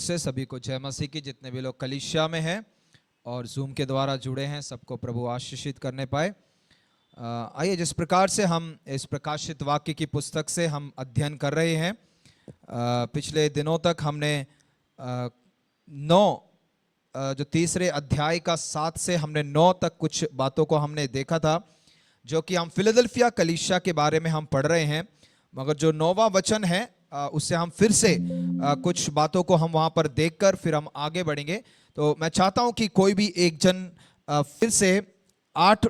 से सभी को जय मसीह की। जितने भी लोग कलीसिया में हैं और जूम के द्वारा जुड़े हैं, सबको प्रभु आशीषित करने पाए। आइए, जिस प्रकार से हम इस प्रकाशित वाक्य की पुस्तक से हम अध्ययन कर रहे हैं, पिछले दिनों तक हमने 9 जो तीसरे अध्याय का 7 से हमने 9 तक कुछ बातों को हमने देखा था, जो कि हम फिलडेल्फिया कलीसिया के बारे में हम पढ़ रहे हैं। मगर जो 9वां वचन है, उससे हम फिर से कुछ बातों को हम वहां पर देखकर फिर हम आगे बढ़ेंगे। तो मैं चाहता हूं कि कोई भी एक जन फिर से 8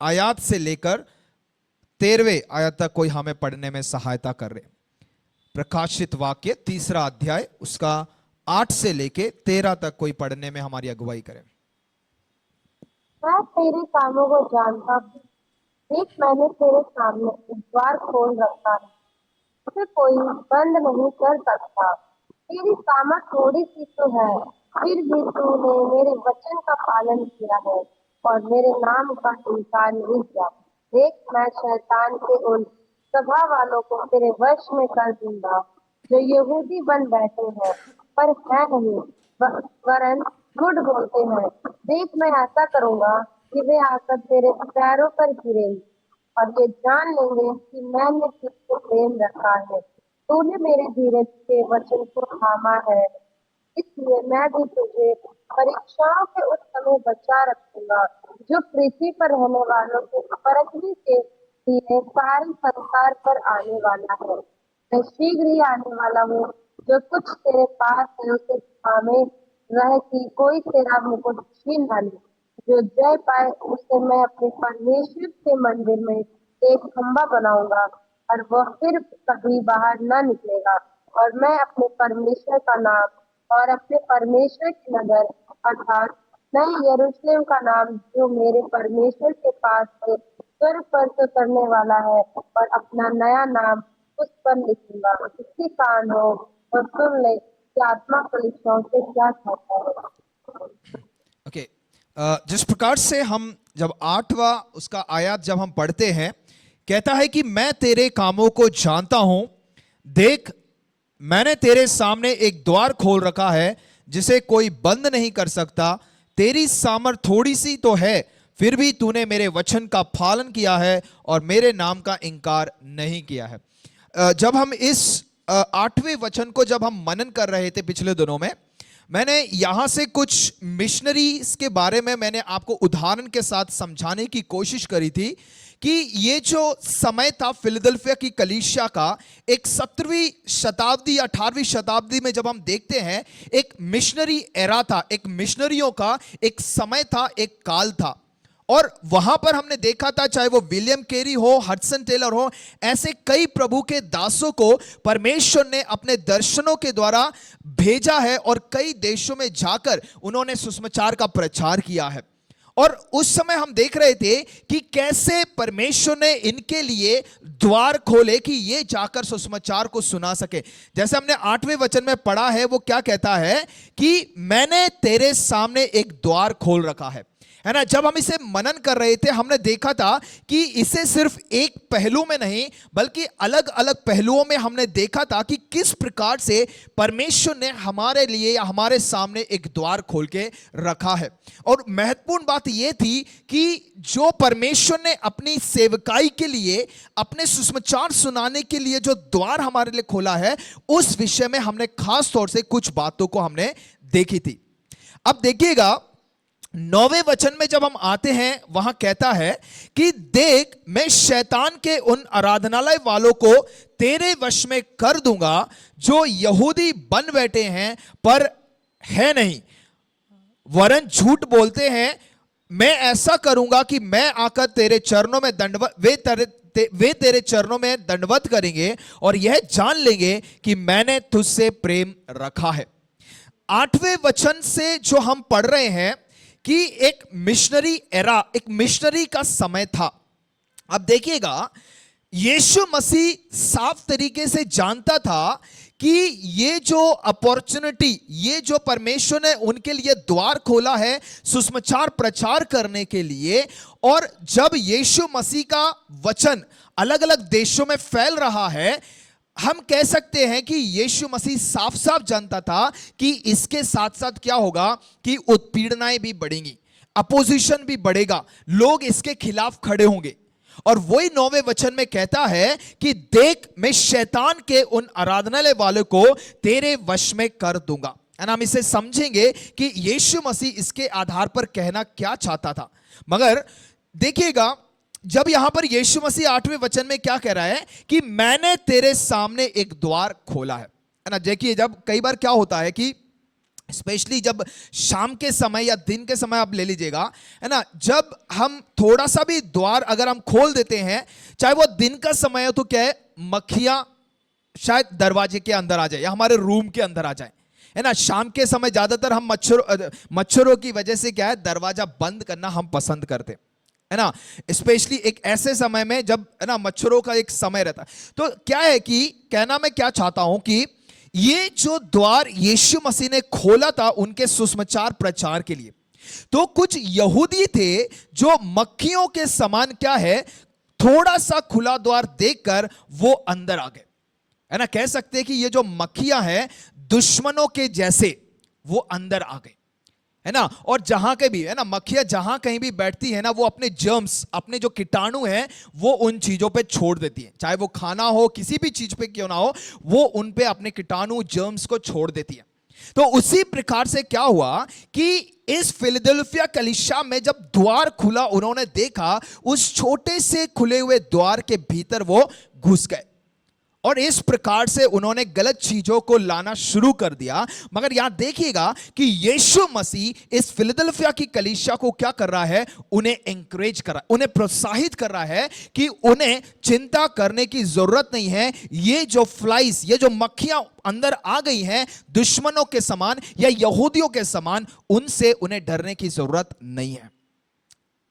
आयत से लेकर 13वें आयत तक कोई हमें पढ़ने में सहायता कर रहे। प्रकाशित वाक्य तीसरा अध्याय उसका 8 से लेके 13 तक कोई पढ़ने में हमारी अगुवाई करे। मैं तेरे कामों को जानता हूँ। देख, मैंने तेरे सामने एक द्वार खोल रखा है, उसे कोई बंद नहीं कर सकता। तेरी सामर्थ थोड़ी सी तो है, फिर भी तूने मेरे वचन का पालन किया है और मेरे नाम का इनकार नहीं किया। देख, मैं शैतान के उन सभा वालों को तेरे वश में कर दूंगा जो यहूदी बन बैठे हैं पर है नहीं, वरन झूठ बोलते हैं। देख, मैं ऐसा करूंगा कि वे आकर तेरे पैरों पर गिरेंगे और ये जान लेंगे कि मैंने तुझको प्रेम रखा है। तूने मेरे धीरज के वचन को थामा है, इसलिए मैं भी तुझे परीक्षाओं के उस समय बचा रखूंगा जो पृथ्वी पर रहने वालों के परखने के लिए सारे संसार पर आने वाला है। मैं शीघ्र ही आने वाला हूँ। जो कुछ तेरे पास है उसे थामे रह कि कोई तेरा मुकुट छीन न ले। जो जय पाए उसे मैं अपने परमेश्वर के मंदिर में एक खंभा बनाऊंगा और वह फिर कभी बाहर न निकलेगा। और मैं अपने परमेश्वर का नाम और अपने परमेश्वर की नगर अर्थात नए यरूशलेम का नाम जो मेरे परमेश्वर के पास से स्वर्ग पर से करने वाला है, और अपना नया नाम उस पर लिखूंगा। इसके कान हो और सुन ले कि आत्मा कलीसियाओं से क्या कहता है। ओके, जिस प्रकार से हम जब 8वां उसका आयत जब हम पढ़ते हैं, कहता है कि मैं तेरे कामों को जानता हूं। देख, मैंने तेरे सामने एक द्वार खोल रखा है जिसे कोई बंद नहीं कर सकता। तेरी सामर्थ थोड़ी सी तो है, फिर भी तूने मेरे वचन का पालन किया है और मेरे नाम का इनकार नहीं किया है। जब हम इस 8वें वचन को जब हम मनन कर रहे थे पिछले दिनों में, मैंने यहां से कुछ मिशनरीज के बारे में मैंने आपको उदाहरण के साथ समझाने की कोशिश करी थी कि ये जो समय था फिलडेल्फिया की कलीसिया का, एक 17वीं शताब्दी 18वीं शताब्दी में जब हम देखते हैं, एक मिशनरी एरा था, एक मिशनरियों का एक समय था, एक काल था। और वहां पर हमने देखा था, चाहे वो विलियम कैरी हो, हडसन टेलर हो, ऐसे कई प्रभु के दासों को परमेश्वर ने अपने दर्शनों के द्वारा भेजा है और कई देशों में जाकर उन्होंने सुसमाचार का प्रचार किया है। और उस समय हम देख रहे थे कि कैसे परमेश्वर ने इनके लिए द्वार खोले कि ये जाकर सुसमाचार को सुना सके। जैसे हमने 8वें वचन में पढ़ा है, वो क्या कहता है कि मैंने तेरे सामने एक द्वार खोल रखा है ना। जब हम इसे मनन कर रहे थे, हमने देखा था कि इसे सिर्फ एक पहलू में नहीं बल्कि अलग अलग पहलुओं में हमने देखा था कि किस प्रकार से परमेश्वर ने हमारे लिए या हमारे सामने एक द्वार खोल के रखा है। और महत्वपूर्ण बात यह थी कि जो परमेश्वर ने अपनी सेवकाई के लिए, अपने सुसमाचार सुनाने के लिए जो द्वार हमारे लिए खोला है, उस विषय में हमने खास तौर से कुछ बातों को हमने देखी थी। अब देखिएगा, 9वें वचन में जब हम आते हैं, वहां कहता है कि देख, मैं शैतान के उन आराधनालय वालों को तेरे वश में कर दूंगा जो यहूदी बन बैठे हैं पर है नहीं, वरन झूठ बोलते हैं। मैं ऐसा करूंगा कि मैं आकर तेरे चरणों में वे तेरे चरणों में दंडवत करेंगे और यह जान लेंगे कि मैंने तुझसे प्रेम रखा है। 8वें वचन से जो हम पढ़ रहे हैं कि एक मिशनरी एरा, एक मिशनरी का समय था। अब देखिएगा, यीशु मसीह साफ तरीके से जानता था कि ये जो अपॉर्चुनिटी, ये जो परमेश्वर ने उनके लिए द्वार खोला है सुसमाचार प्रचार करने के लिए, और जब यीशु मसीह का वचन अलग अलग देशों में फैल रहा है, हम कह सकते हैं कि यीशु मसीह साफ साफ जानता था कि इसके साथ साथ क्या होगा कि उत्पीड़नाएं भी बढ़ेंगी, अपोजिशन भी बढ़ेगा, लोग इसके खिलाफ खड़े होंगे। और वही 9वें वचन में कहता है कि देख मैं शैतान के उन आराधनालय वालों को तेरे वश में कर दूंगा। एंड हम इसे समझेंगे कि यीशु मसीह इसके आधार पर कहना क्या चाहता था। मगर देखिएगा, जब यहां पर यीशु मसीह 8वें वचन में क्या कह रहा है कि मैंने तेरे सामने एक द्वार खोला है ना। देखिए, जब कई बार क्या होता है कि स्पेशली जब शाम के समय या दिन के समय आप ले लीजिएगा, है ना, जब हम थोड़ा सा भी द्वार अगर हम खोल देते हैं, चाहे वो दिन का समय हो, तो क्या है, मक्खियां शायद दरवाजे के अंदर आ जाए या हमारे रूम के अंदर आ जाए, है ना। शाम के समय ज्यादातर हम मच्छरों की वजह से क्या है, दरवाजा बंद करना हम पसंद करते हैं, है ना। स्पेशली एक ऐसे समय में जब, है ना, मच्छरों का एक समय रहता है। तो क्या है कि कहना मैं क्या चाहता हूं कि ये जो द्वार यीशु मसीह ने खोला था उनके सुसमाचार प्रचार के लिए, तो कुछ यहूदी थे जो मक्खियों के समान क्या है, थोड़ा सा खुला द्वार देखकर वो अंदर आ गए, है ना। कह सकते हैं कि ये जो मक्खियां हैं दुश्मनों के जैसे वो अंदर आ गए, है ना। और जहां के भी, है ना, मक्खियां जहां कहीं भी बैठती है ना, वो अपने जर्म्स, अपने जो कीटाणु हैं वो उन चीजों पे छोड़ देती है, चाहे वो खाना हो, किसी भी चीज पे क्यों ना हो, वो उन पे अपने कीटाणु जर्म्स को छोड़ देती है। तो उसी प्रकार से क्या हुआ कि इस फिलडेल्फिया कलीसिया में जब द्वार खुला, उन्होंने देखा उस छोटे से खुले हुए द्वार के भीतर वो घुस गए और इस प्रकार से उन्होंने गलत चीजों को लाना शुरू कर दिया। मगर यहां देखिएगा कि यीशु मसीह इस फिलडेल्फिया की कलीसिया को क्या कर रहा है, उन्हें एंकरेज कर रहा है, उन्हें प्रोत्साहित कर रहा है कि उन्हें चिंता करने की जरूरत नहीं है। ये जो फ्लाइज, ये जो मक्खियां अंदर आ गई हैं दुश्मनों के समान या यहूदियों के समान, उनसे उन्हें डरने की जरूरत नहीं है,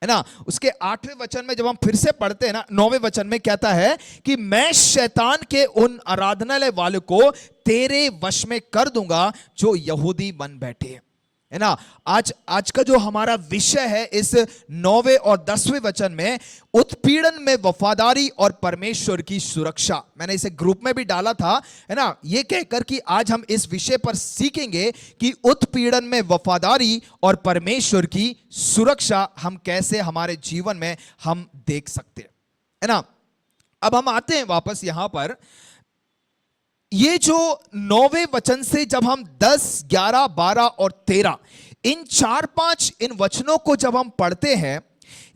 है ना। उसके 8वें वचन में जब हम फिर से पढ़ते हैं ना, 9वें वचन में कहता है कि मैं शैतान के उन आराधनालय वालों को तेरे वश में कर दूंगा जो यहूदी बन बैठे हैं, है ना। आज का जो हमारा विषय है इस 9वें और 10वें वचन में, उत्पीड़न में वफादारी और परमेश्वर की सुरक्षा। मैंने इसे ग्रुप में भी डाला था, है ना, ये कहकर कि आज हम इस विषय पर सीखेंगे कि उत्पीड़न में वफादारी और परमेश्वर की सुरक्षा हम कैसे हमारे जीवन में हम देख सकते हैं, है ना। अब हम आते हैं वापस यहां पर, ये जो 9वें वचन से जब हम 10, 11, 12 और 13 इन 4-5 इन वचनों को जब हम पढ़ते हैं,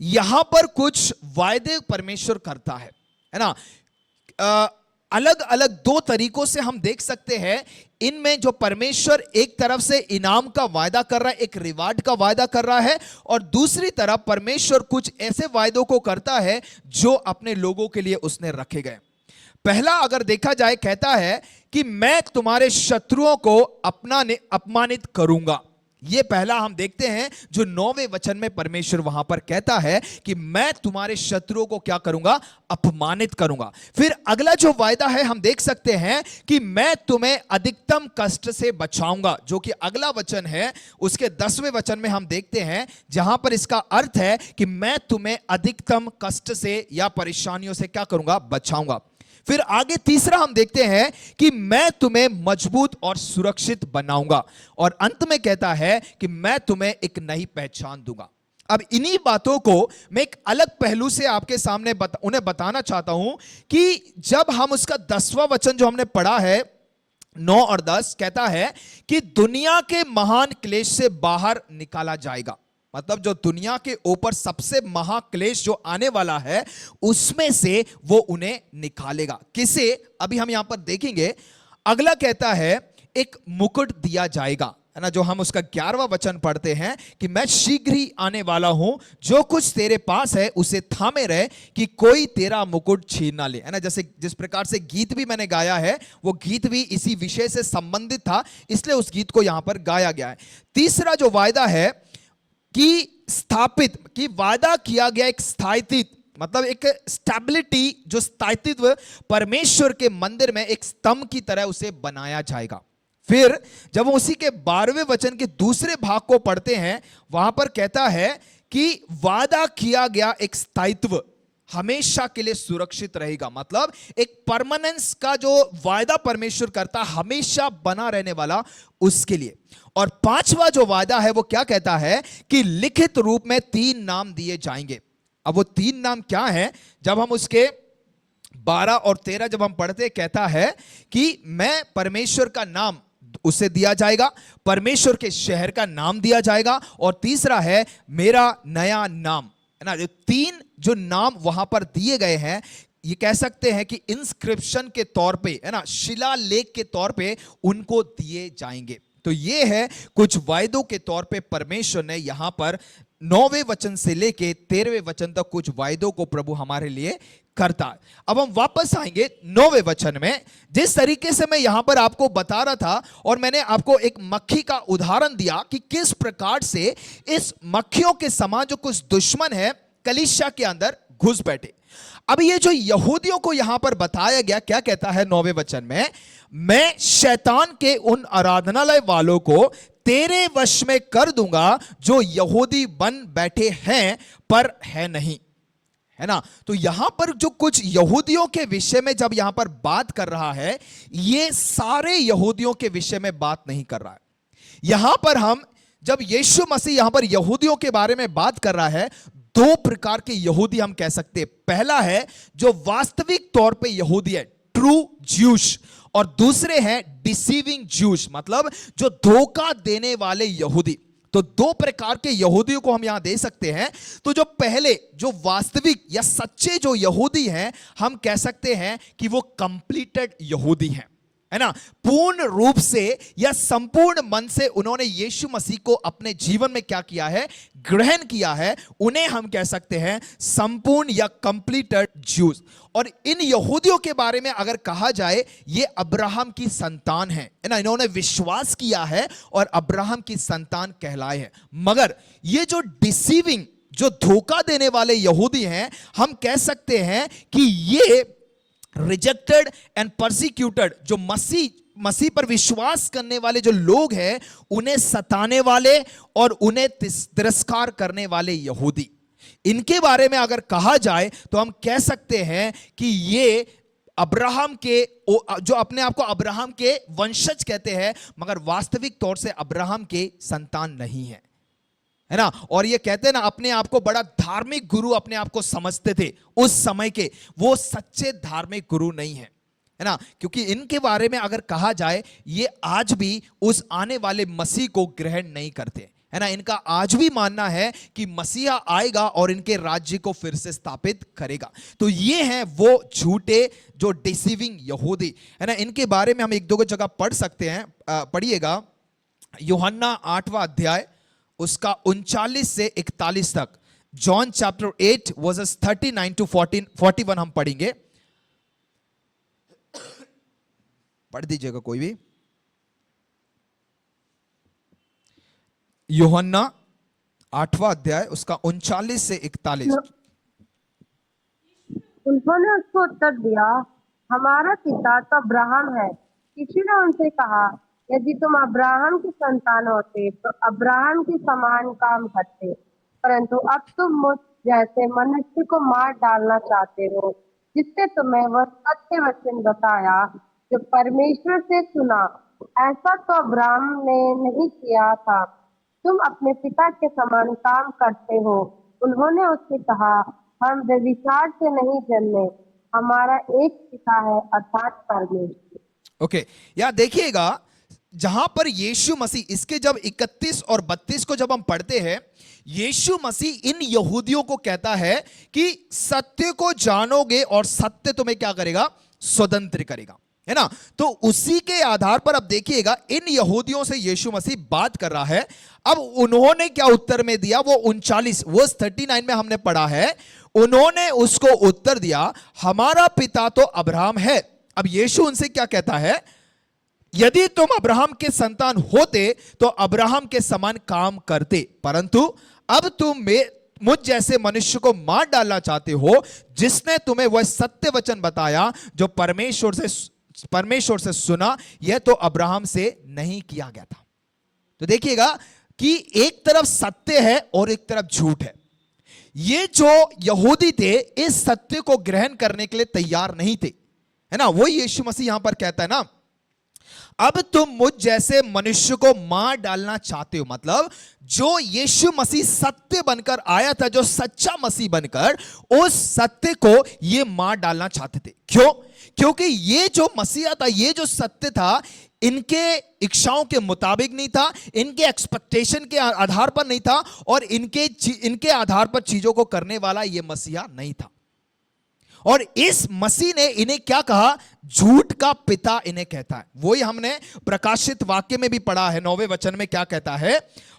यहां पर कुछ वायदे परमेश्वर करता है ना। अलग अलग 2 तरीकों से हम देख सकते हैं इनमें, जो परमेश्वर एक तरफ से इनाम का वायदा कर रहा है, एक रिवार्ड का वायदा कर रहा है, और दूसरी तरफ परमेश्वर कुछ ऐसे वायदों को करता है जो अपने लोगों के लिए उसने रखे गए। पहला अगर देखा जाए, कहता है कि मैं तुम्हारे शत्रुओं को अपमानित करूंगा। यह पहला हम देखते हैं जो 9वें वचन में परमेश्वर वहां पर कहता है कि मैं तुम्हारे शत्रुओं को क्या करूंगा, अपमानित करूंगा। फिर अगला जो वायदा है हम देख सकते हैं कि मैं तुम्हें अधिकतम कष्ट से बचाऊंगा, जो कि अगला वचन है। उसके 10वें वचन में हम देखते हैं जहां पर इसका अर्थ है कि मैं तुम्हें अधिकतम कष्ट से या परेशानियों से क्या करूंगा, बचाऊंगा। फिर आगे तीसरा हम देखते हैं कि मैं तुम्हें मजबूत और सुरक्षित बनाऊंगा, और अंत में कहता है कि मैं तुम्हें एक नई पहचान दूंगा। अब इन्हीं बातों को मैं एक अलग पहलू से आपके सामने उन्हें बताना चाहता हूं कि जब हम उसका 10वां वचन जो हमने पढ़ा है 9 और 10, कहता है कि दुनिया के महान क्लेश से बाहर निकाला जाएगा। मतलब जो दुनिया के ऊपर सबसे महाक्लेश जो आने वाला है उसमें से वो उन्हें निकालेगा। किसे, अभी हम यहां पर देखेंगे। अगला कहता है एक मुकुट दिया जाएगा, है ना, जो हम उसका 11वां वचन पढ़ते हैं कि मैं शीघ्र ही आने वाला हूं, जो कुछ तेरे पास है उसे थामे रहे कि कोई तेरा मुकुट छीन ना ले, है ना। जैसे जिस प्रकार से गीत भी मैंने गाया है, वो गीत भी इसी विषय से संबंधित था, इसलिए उस गीत को यहां पर गाया गया है। तीसरा जो वायदा है कि स्थापित, कि वादा किया गया एक स्थायित्व, मतलब एक स्टेबिलिटी, जो स्थायित्व परमेश्वर के मंदिर में एक स्तंभ की तरह उसे बनाया जाएगा। फिर जब हम उसी के 12वें वचन के दूसरे भाग को पढ़ते हैं, वहां पर कहता है कि वादा किया गया एक स्थायित्व हमेशा के लिए सुरक्षित रहेगा। मतलब एक परमानेंस का जो वायदा परमेश्वर करता, हमेशा बना रहने वाला उसके लिए। और पांचवा जो वायदा है वो क्या कहता है कि लिखित रूप में 3 नाम दिए जाएंगे। अब वो 3 नाम क्या है, जब हम उसके 12 और 13 जब हम पढ़ते, कहता है कि मैं परमेश्वर का नाम उसे दिया जाएगा, परमेश्वर के शहर का नाम दिया जाएगा, और तीसरा है मेरा नया नाम, है ना। जो 3 जो नाम वहां पर दिए गए हैं, ये कह सकते हैं कि इंस्क्रिप्शन के तौर पे, है ना, शिलालेख के तौर पे उनको दिए जाएंगे। तो ये है कुछ वायदों के तौर पे परमेश्वर ने यहां पर 9वें वचन से लेके 13वें वचन तक कुछ वायदों को प्रभु हमारे लिए करता है। अब हम वापस आएंगे 9वें वचन में। जिस तरीके से मैं यहां पर आपको बता रहा था, और मैंने आपको एक मक्खी का उदाहरण दिया कि किस प्रकार से इस मक्खियों के समान जो कुछ दुश्मन है कलीसिया के अंदर घुस बैठे। अब ये जो यहूदियों को यहां पर बताया गया, क्या कहता है 9वें वचन में, मैं शैतान के उन आराधनालय वालों को तेरे वश में कर दूंगा जो यहूदी बन बैठे हैं पर है नहीं, है ना। तो यहां पर जो कुछ यहूदियों के विषय में जब यहां पर बात कर रहा है, ये सारे यहूदियों के विषय में बात नहीं कर रहा है। यहां पर हम जब यीशु मसीह यहां पर यहूदियों के बारे में बात कर रहा है, 2 प्रकार के यहूदी हम कह सकते हैं। पहला है जो वास्तविक तौर पे यहूदी है, ट्रू ज्यूश, और दूसरे हैं डिसीविंग ज्यूश, मतलब जो धोखा देने वाले यहूदी। तो 2 प्रकार के यहूदियों को हम यहां दे सकते हैं। तो जो पहले जो वास्तविक या सच्चे जो यहूदी हैं, हम कह सकते हैं कि वो कंप्लीटेड यहूदी हैं, है ना। पूर्ण रूप से या संपूर्ण मन से उन्होंने यीशु मसीह को अपने जीवन में क्या किया है, ग्रहण किया है। उन्हें हम कह सकते हैं संपूर्ण या कंप्लीटेड ज्यूज। और इन यहूदियों के बारे में अगर कहा जाए, ये अब्राहम की संतान है ना। इन्होंने विश्वास किया है और अब्राहम की संतान कहलाए हैं। मगर ये जो डिसीविंग, जो धोखा देने वाले यहूदी हैं, हम कह सकते हैं कि ये रिजेक्टेड एंड परसिक्यूटेड, जो मसीह पर विश्वास करने वाले जो लोग हैं, उन्हें सताने वाले और उन्हें तिरस्कार करने वाले यहूदी, इनके बारे में अगर कहा जाए तो हम कह सकते हैं कि ये अब्राहम के, जो अपने आप को अब्राहम के वंशज कहते हैं, मगर वास्तविक तौर से अब्राहम के संतान नहीं है, है ना। और ये कहते हैं ना, अपने आप को बड़ा धार्मिक गुरु अपने आप को समझते थे उस समय के, वो सच्चे धार्मिक गुरु नहीं है, है ना। क्योंकि इनके बारे में अगर कहा जाए, ये आज भी उस आने वाले मसीह को ग्रहण नहीं करते, है ना। इनका आज भी मानना है कि मसीहा आएगा और इनके राज्य को फिर से स्थापित करेगा। तो ये हैं वो झूठे जो डिसीविंग यहूदी, है ना। इनके बारे में हम 1-2 जगह पढ़ सकते हैं। पढ़िएगा यूहन्ना 8वां अध्याय, उसका 39 से 41 तक। जॉन चैप्टर 8 वर्सेस 39 to 41 हम पढ़ेंगे। पढ़ दीजिएगा कोई भी। यूहन्ना 8वां अध्याय, उसका 39 से 41। उन्होंने उसको उत्तर दिया, हमारा पिता तो अब्राहम है। किसी ने उनसे कहा, यदि तुम अब्राहम की संतान होते तो अब्राहम के समान काम करते, परंतु अब तुम मुझ जैसे मनुष्य को मार डालना चाहते हो, जिससे तुम्हें वह सत्य वचन बताया जो परमेश्वर से सुना। ऐसा तो अब्राहम ने नहीं किया था। तुम अपने पिता के समान काम करते हो। उन्होंने उससे कहा, हम व्यभिचार से नहीं जन्मे, हमारा एक पिता है अर्थात परमेश्वर। ओके, या देखिएगा जहां पर यीशु मसीह, इसके जब 31 और 32 को जब हम पढ़ते हैं, यीशु मसीह इन यहूदियों को कहता है कि सत्य को जानोगे और सत्य तुम्हें क्या करेगा, स्वतंत्र करेगा, है ना। तो उसी के आधार पर अब देखिएगा, इन यहूदियों से यीशु मसीह बात कर रहा है। अब उन्होंने क्या उत्तर में दिया, वो 39 वर्स 39 में हमने पढ़ा है। उन्होंने उसको उत्तर दिया, हमारा पिता तो अब्राहम है। अब यीशु उनसे क्या कहता है, यदि तुम अब्राहम के संतान होते तो अब्राहम के समान काम करते, परंतु अब तुम मुझ जैसे मनुष्य को मार डालना चाहते हो, जिसने तुम्हें वह सत्य वचन बताया जो परमेश्वर से सुना, यह तो अब्राहम से नहीं किया गया था। तो देखिएगा कि एक तरफ सत्य है और एक तरफ झूठ है। ये जो यहूदी थे इस सत्य को ग्रहण करने के लिए तैयार नहीं थे, है ना। वही यीशु मसीह यहां पर कहता है ना, अब तुम मुझ जैसे मनुष्य को मार डालना चाहते हो। मतलब जो यीशु मसीह सत्य बनकर आया था, जो सच्चा मसीह बनकर, उस सत्य को ये मार डालना चाहते थे। क्यों? क्योंकि ये जो मसीहा था, ये जो सत्य था, इनके इच्छाओं के मुताबिक नहीं था, इनके एक्सपेक्टेशन के आधार पर नहीं था, और इनके आधार पर चीजों को करने वाला ये मसीहा नहीं था। और इस मसीह ने इन्हें क्या कहा? झूठ का पिता इन्हें कहता है। वही हमने प्रकाशित वाक्य में भी पढ़ा है, 9वें वचन में क्या कहता है?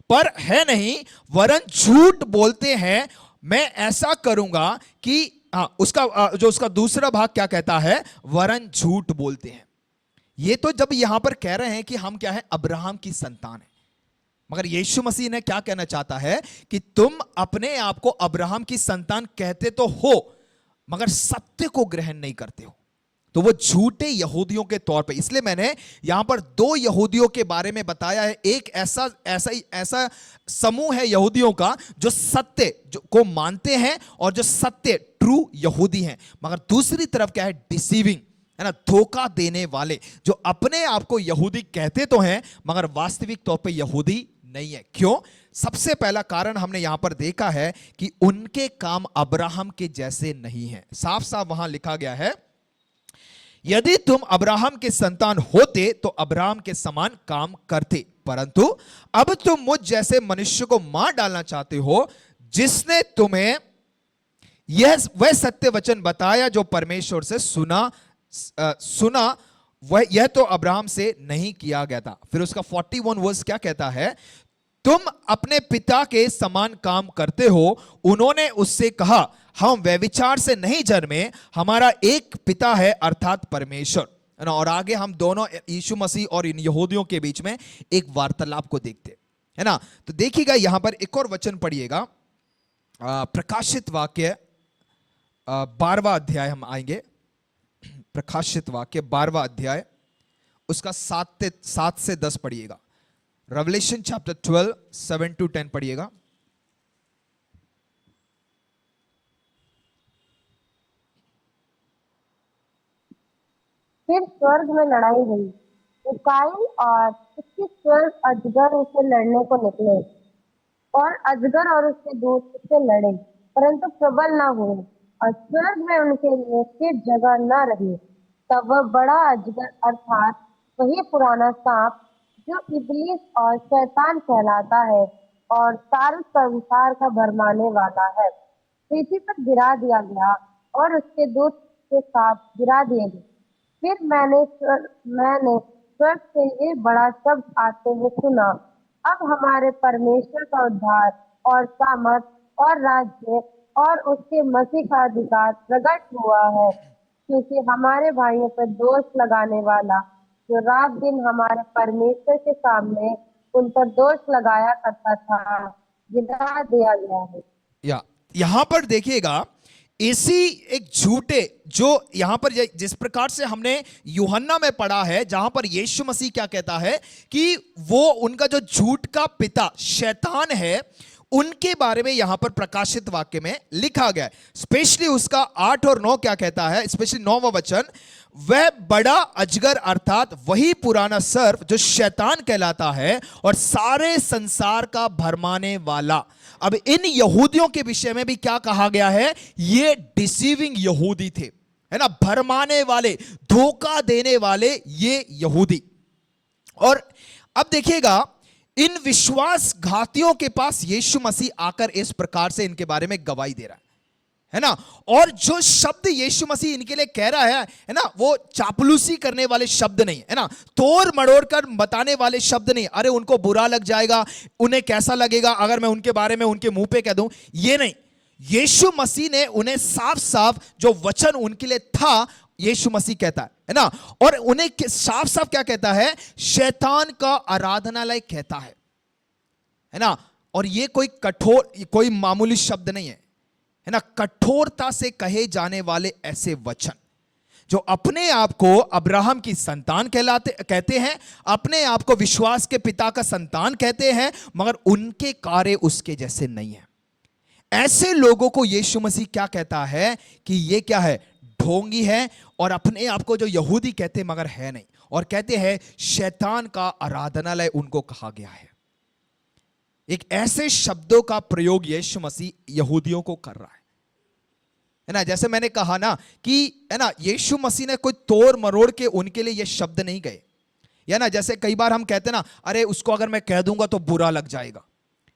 पर है नहीं वरन झूठ बोलते हैं, मैं ऐसा करूंगा कि उसका दूसरा भाग क्या कहता है? वरन झूठ बोलते हैं। ये तो जब यहां पर कह रहे हैं कि हम क्या है? अब्राहम की संतान है। मगर यीशु मसीह ने क्या कहना चाहता है कि तुम अपने आप को अब्राहम की संतान कहते तो हो, मगर सत्य को ग्रहण नहीं करते हो, तो वो झूठे यहूदियों के तौर पे। इसलिए मैंने यहां पर दो यहूदियों के बारे में बताया है। एक ऐसा समूह है यहूदियों का जो सत्य को मानते हैं और जो सत्य ट्रू यहूदी हैं, मगर दूसरी तरफ क्या है? डिसीविंग, है ना, धोखा देने वाले, जो अपने आप को यहूदी कहते तो हैं मगर वास्तविक तौर पे यहूदी नहीं है। क्यों? सबसे पहला कारण हमने यहां पर देखा है कि उनके काम अब्राहम के जैसे नहीं है। साफ साफ वहां लिखा गया है, यदि तुम अब्राहम के संतान होते तो अब्राहम के समान काम करते, परंतु अब तुम मुझ जैसे मनुष्य को मार डालना चाहते हो, जिसने तुम्हें वह सत्य वचन बताया जो परमेश्वर से सुना वह, यह तो अब्राहम से नहीं किया गया था। फिर उसका 41 वर्स क्या कहता है? तुम अपने पिता के समान काम करते हो। उन्होंने उससे कहा, हम व्यभिचार से नहीं जन्मे, हमारा एक पिता है अर्थात परमेश्वर, है ना। और आगे हम दोनों यीशु मसीह और इन यहूदियों के बीच में एक वार्तालाप को देखते, है ना। तो देखिएगा यहां पर एक और वचन पढ़िएगा, प्रकाशित वाक्य 12वां अध्याय हम आएंगे। प्रकाशित वाक्य 12वां अध्याय, उसका 7 से 10 पढ़िएगा। रेवलेशन चैप्टर 12 7 to 10 पढ़िएगा। फिर स्वर्ग में लड़ाई हुई। मिकाईल और उसके 12 अजगर उससे लड़ने को निकले, और अजगर और उसके दूत उससे लड़े, परंतु प्रबल न हुए, और स्वर्ग में उनके लिए फिर जगह न रही। तब वह बड़ा अजगर अर्थात वही पुराना सांप, जो इब्लीस और शैतान कहलाता है और सारे संसार का भरमाने वाला है, पृथ्वी पर गिरा दिया गया, और उसके दूत के साथ गिरा दिए गए। फिर मैंने स्वर्ग से ये बड़ा शब्द आते हुए सुना, अब हमारे परमेश्वर का उद्धार और सामर्थ और राज्य और उसके मसीह का अधिकार प्रकट हुआ है, क्योंकि हमारे भाइयों पर दोष लगाने वाला, जो रात दिन हमारे परमेश्वर के सामने उन पर दोष लगाया करता था, गिरा दिया गया है। यहां पर देखिएगा, इसी एक झूठे, जो यहां पर जिस प्रकार से हमने यूहन्ना में पढ़ा है, जहां पर यीशु मसीह क्या कहता है कि वो उनका जो झूठ का पिता शैतान है, उनके बारे में यहां पर प्रकाशित वाक्य में लिखा गया है। स्पेशली उसका 8 और 9 क्या कहता है? स्पेशली 9वां वचन, वह बड़ा अजगर अर्थात वही पुराना सर्प जो शैतान कहलाता है और सारे संसार का भरमाने वाला। अब इन यहूदियों के विषय में भी क्या कहा गया है? ये डिसीविंग यहूदी थे, है ना, भरमाने वाले, धोखा देने वाले ये यहूदी। और अब देखिएगा, इन विश्वासघातियों के पास यीशु मसीह आकर इस प्रकार से इनके बारे में गवाही दे रहा है ना। और जो शब्द यीशु मसीह इनके लिए कह रहा है ना, वो चापलूसी करने वाले शब्द नहीं है ना, तोड़ मड़ोड़ कर बताने वाले शब्द नहीं। अरे उनको बुरा लग जाएगा, उन्हें कैसा लगेगा अगर मैं उनके बारे में उनके मुंह पे कह दूं, ये नहीं। यीशु मसीह ने उन्हें साफ साफ जो वचन उनके लिए था, यीशु मसीह कहता है ना, और उन्हें साफ साफ क्या कहता है? शैतान का आराधनालय कहता है ना। और ये कोई कठोर, कोई मामूली शब्द नहीं है ना, कठोरता से कहे जाने वाले ऐसे वचन, जो अपने आप को अब्राहम की संतान कहते हैं, अपने आप को विश्वास के पिता का संतान कहते हैं, मगर उनके कार्य उसके जैसे नहीं है। ऐसे लोगों को यीशु मसीह क्या कहता है कि ये क्या है, ढोंगी है, और अपने आप को जो यहूदी कहते मगर है नहीं, और कहते हैं शैतान का आराधनालय उनको कहा गया है। एक ऐसे शब्दों का प्रयोग यीशु मसीह यहूदियों को कर रहा है ना। जैसे मैंने कहा ना कि है ना, यीशु मसीह ने कोई तोड़ मरोड़ के उनके लिए ये शब्द नहीं गए, या ना जैसे कई बार हम कहते ना, अरे उसको अगर मैं कह दूंगा तो बुरा लग जाएगा,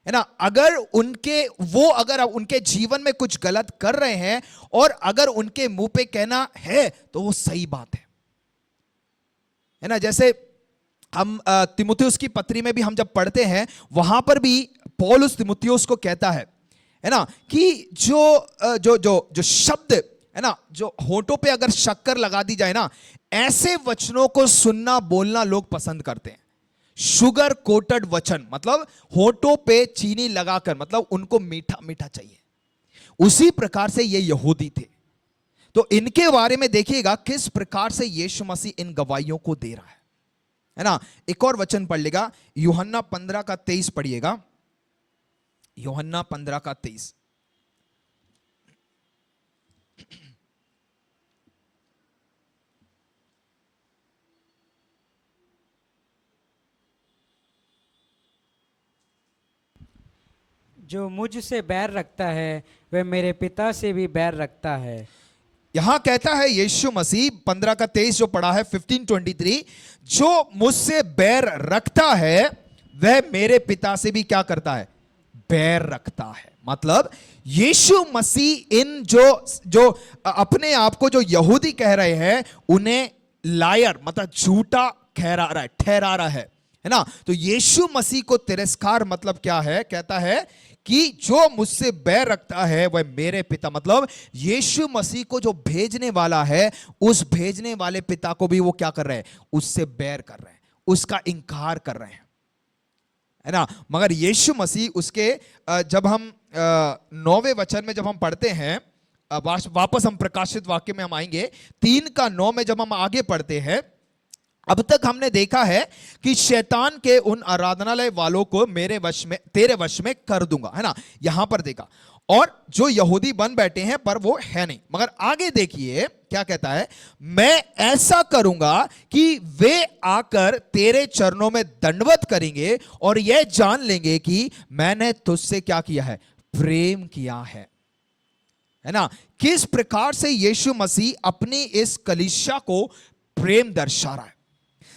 है ना। अगर उनके जीवन में कुछ गलत कर रहे हैं और अगर उनके मुंह पे कहना है तो वो सही बात है ना। जैसे हम तिमुथियुस की पत्री में भी हम जब पढ़ते हैं, वहां पर भी पौलुस तिमुथियुस को कहता है ना, कि जो शब्द है ना, जो होठों पे अगर शक्कर लगा दी जाए ना, ऐसे वचनों को सुनना बोलना लोग पसंद करते हैं। शुगर कोटेड वचन, मतलब होठों पे चीनी लगाकर, मतलब उनको मीठा मीठा चाहिए। उसी प्रकार से ये यहूदी थे। तो इनके बारे में देखिएगा किस प्रकार से यीशु मसीह इन गवाहियों को दे रहा है ना। एक और वचन पढ़ लेगा, यूहन्ना 15:23 पढ़िएगा। यूहन्ना 15:23। जो मुझसे बैर रखता है वह मेरे पिता से भी बैर रखता है। यहां कहता है यीशु मसीह 15:23 जो पढ़ा है 15:23, जो मुझसे बैर रखता है वह मेरे पिता से भी क्या करता है, बैर रखता है। मतलब यीशु मसीह इन जो अपने आप को जो यहूदी कह रहे हैं उन्हें लायर मतलब झूठा ठहरा रहा है ना। तो यीशु मसीह को तिरस्कार मतलब क्या है, कहता है कि जो मुझसे बैर रखता है वह मेरे पिता, मतलब यीशु मसीह को जो भेजने वाला है उस भेजने वाले पिता को भी वो क्या कर रहे हैं, उससे बैर कर रहे हैं, उसका इनकार कर रहे हैं, है ना। मगर यीशु मसीह उसके जब हम 9वें वचन में जब हम पढ़ते हैं, वापस हम प्रकाशित वाक्य में हम आएंगे, 3:9 में जब हम आगे पढ़ते हैं, अब तक हमने देखा है कि शैतान के उन आराधनालय वालों को मेरे वश में, तेरे वश में कर दूंगा, है ना। यहां पर देखा, और जो यहूदी बन बैठे हैं पर वो है नहीं। मगर आगे देखिए क्या कहता है, मैं ऐसा करूंगा कि वे आकर तेरे चरणों में दंडवत करेंगे और यह जान लेंगे कि मैंने तुझसे क्या किया है, प्रेम किया है ना। किस प्रकार से यीशु मसीह अपनी इस कलीसिया को प्रेम दर्शा रहा है।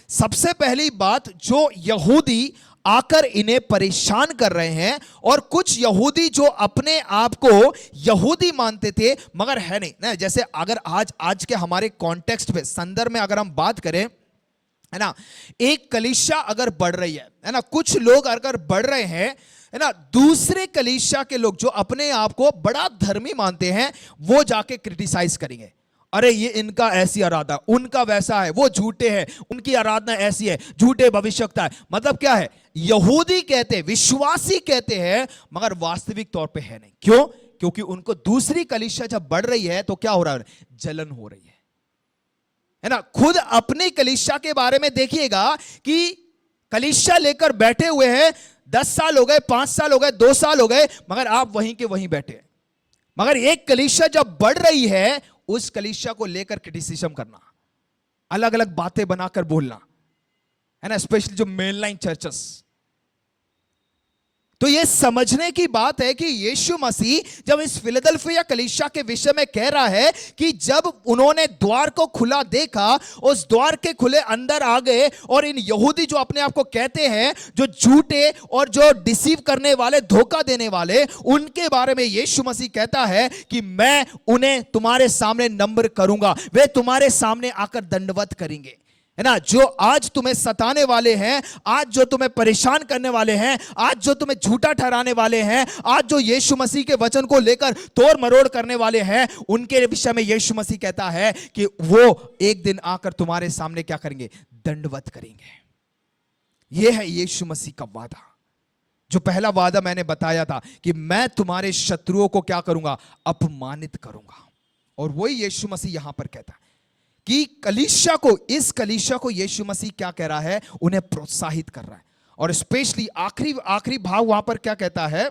सबसे पहली बात, जो यहूदी आकर इन्हें परेशान कर रहे हैं, और कुछ यहूदी जो अपने आप को यहूदी मानते थे मगर है नहीं ना। जैसे अगर आज के हमारे कॉन्टेक्स्ट पे, संदर्भ में अगर हम बात करें, है ना, एक कलीसिया अगर बढ़ रही है ना, कुछ लोग अगर बढ़ रहे हैं, है ना, दूसरे कलीसिया के लोग जो अपने आप को बड़ा धर्मी मानते हैं वो जाके क्रिटिसाइज करेंगे, अरे ये इनका ऐसी आराधना, उनका वैसा है, वो झूठे हैं, उनकी आराधना ऐसी है, झूठे भविष्यवक्ता है। मतलब क्या है, यहूदी कहते हैं, विश्वासी कहते हैं, मगर वास्तविक तौर पे है नहीं। क्यों? क्योंकि उनको दूसरी कलीसिया जब बढ़ रही है तो क्या हो रहा है, जलन हो रही है ना। खुद अपनी कलीसिया के बारे में देखिएगा कि कलीसिया लेकर बैठे हुए हैं, 10 साल हो गए, 5 साल हो गए, 2 साल हो गए, मगर आप वहीं के वहीं बैठे हैं। मगर एक कलीसिया जब बढ़ रही है, उस कलीसिया को लेकर क्रिटिसिज्म करना, अलग अलग बातें बनाकर बोलना, है ना, स्पेशली जो मेनलाइन चर्चेस। तो यह समझने की बात है कि यीशु मसीह जब इस फिलडेल्फिया कलीसिया के विषय में कह रहा है कि जब उन्होंने द्वार को खुला देखा, उस द्वार के खुले अंदर आ गए, और इन यहूदी जो अपने आप को कहते हैं, जो झूठे और जो डिसीव करने वाले, धोखा देने वाले, उनके बारे में यीशु मसीह कहता है कि मैं उन्हें तुम्हारे सामने नम्र करूंगा, वे तुम्हारे सामने आकर दंडवत करेंगे, है ना। जो आज तुम्हें सताने वाले हैं, आज जो तुम्हें परेशान करने वाले हैं, आज जो तुम्हें झूठा ठहराने वाले हैं, आज जो यीशु मसीह के वचन को लेकर तोड़ मरोड़ करने वाले हैं, उनके विषय में यीशु मसीह कहता है कि वो एक दिन आकर तुम्हारे सामने क्या करेंगे, दंडवत करेंगे। यह है यीशु मसीह का वादा। जो पहला वादा मैंने बताया था कि मैं तुम्हारे शत्रुओं को क्या करूंगा, अपमानित करूंगा। और वही यीशु मसीह यहां पर कहता है कि कलीसिया को, इस कलीसिया को यीशु मसीह क्या कह रहा है, उन्हें प्रोत्साहित कर रहा है। और स्पेशली आखिरी भाव वहां पर क्या कहता है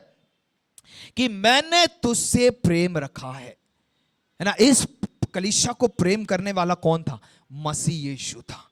कि मैंने तुझसे प्रेम रखा है ना। इस कलीसिया को प्रेम करने वाला कौन था? मसीह यीशु था।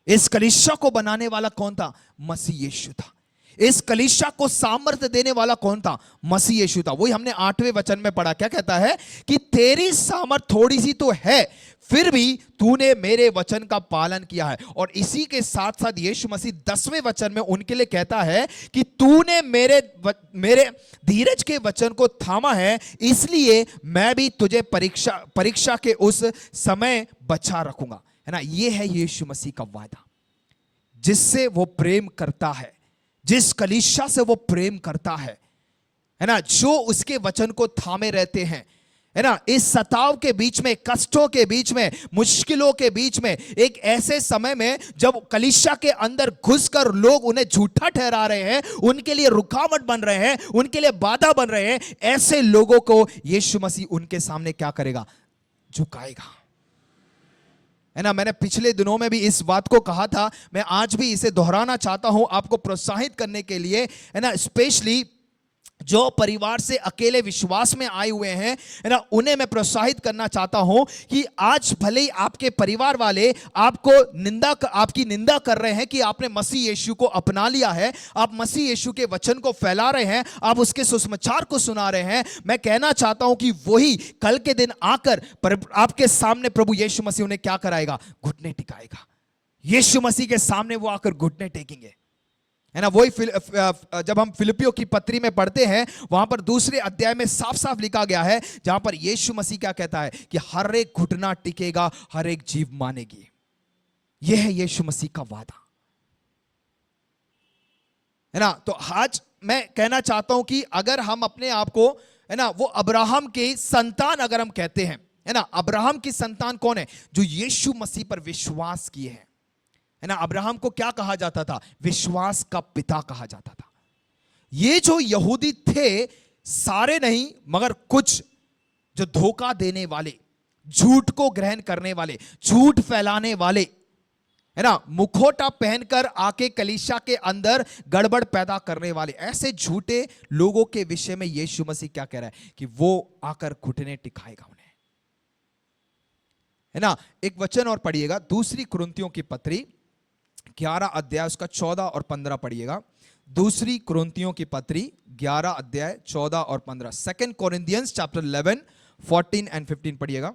इस कलीसिया को बनाने वाला कौन था? मसीह यीशु था। इस कलीसिया को सामर्थ्य देने वाला कौन था? मसीह यीशु था। वही हमने 8वें वचन में पढ़ा, क्या कहता है कि तेरी सामर्थ थोड़ी सी तो है, फिर भी तूने मेरे वचन का पालन किया है। और इसी के साथ साथ यीशु मसीह 10वें वचन में उनके लिए कहता है कि तूने मेरे धीरज के वचन को थामा है, इसलिए मैं भी तुझे परीक्षा के उस समय बचा रखूंगा, है ना। यह है यीशु मसीह का वादा, जिससे वो प्रेम करता है, जिस कलीसिया से वो प्रेम करता है ना, जो उसके वचन को थामे रहते हैं, है ना। इस सताव के बीच में, कष्टों के बीच में, मुश्किलों के बीच में, एक ऐसे समय में जब कलीसिया के अंदर घुसकर लोग उन्हें झूठा ठहरा रहे हैं, उनके लिए रुकावट बन रहे हैं, उनके लिए बाधा बन रहे हैं, ऐसे लोगों को यीशु मसीह उनके सामने क्या करेगा? झुकाएगा, है ना। मैंने पिछले दिनों में भी इस बात को कहा था, मैं आज भी इसे दोहराना चाहता हूं आपको प्रोत्साहित करने के लिए, है ना। स्पेशली जो परिवार से अकेले विश्वास में आए हुए हैं, है ना, उन्हें मैं प्रोत्साहित करना चाहता हूं कि आज भले ही आपके परिवार वाले आपकी निंदा कर रहे हैं कि आपने मसीह यीशु को अपना लिया है, आप मसीह यीशु के वचन को फैला रहे हैं, आप उसके सुसमाचार को सुना रहे हैं, मैं कहना चाहता हूं कि वही कल के दिन आकर आपके सामने प्रभु यीशु मसीह उन्हें क्या कराएगा? घुटने टिकाएगा। यीशु मसीह के सामने वो आकर घुटने टेकेंगे, है ना। वही जब हम फिलिपियों की पत्री में पढ़ते हैं, वहां पर 2 अध्याय में साफ साफ लिखा गया है, जहां पर यीशु मसीह क्या कहता है कि हर एक घुटना टिकेगा, हर एक जीभ मानेगी। यह है यीशु मसीह का वादा, है ना। तो आज मैं कहना चाहता हूं कि अगर हम अपने आप को, है ना, वो अब्राहम के संतान अगर हम कहते हैं, है ना, अब्राहम की संतान कौन है? जो यीशु मसीह पर विश्वास किए हैं, है ना। अब्राहम को क्या कहा जाता था? विश्वास का पिता कहा जाता था। ये जो यहूदी थे, सारे नहीं मगर कुछ, जो धोखा देने वाले, झूठ को ग्रहण करने वाले, झूठ फैलाने वाले, है ना, मुखौटा पहनकर आके कलीसिया के अंदर गड़बड़ पैदा करने वाले, ऐसे झूठे लोगों के विषय में यीशु मसीह क्या कह रहा है कि वो आकर घुटने टिकाएगा उन्हें, है ना। एक वचन और पढ़िएगा, 2 कुरिन्थियों की पत्री 11 अध्याय उसका 14 और 15 पढ़िएगा। 2 कुरिन्थियों की पत्री 11 अध्याय 14 और 15। 2 Corinthians chapter 11, 14 and 15 पढ़िएगा।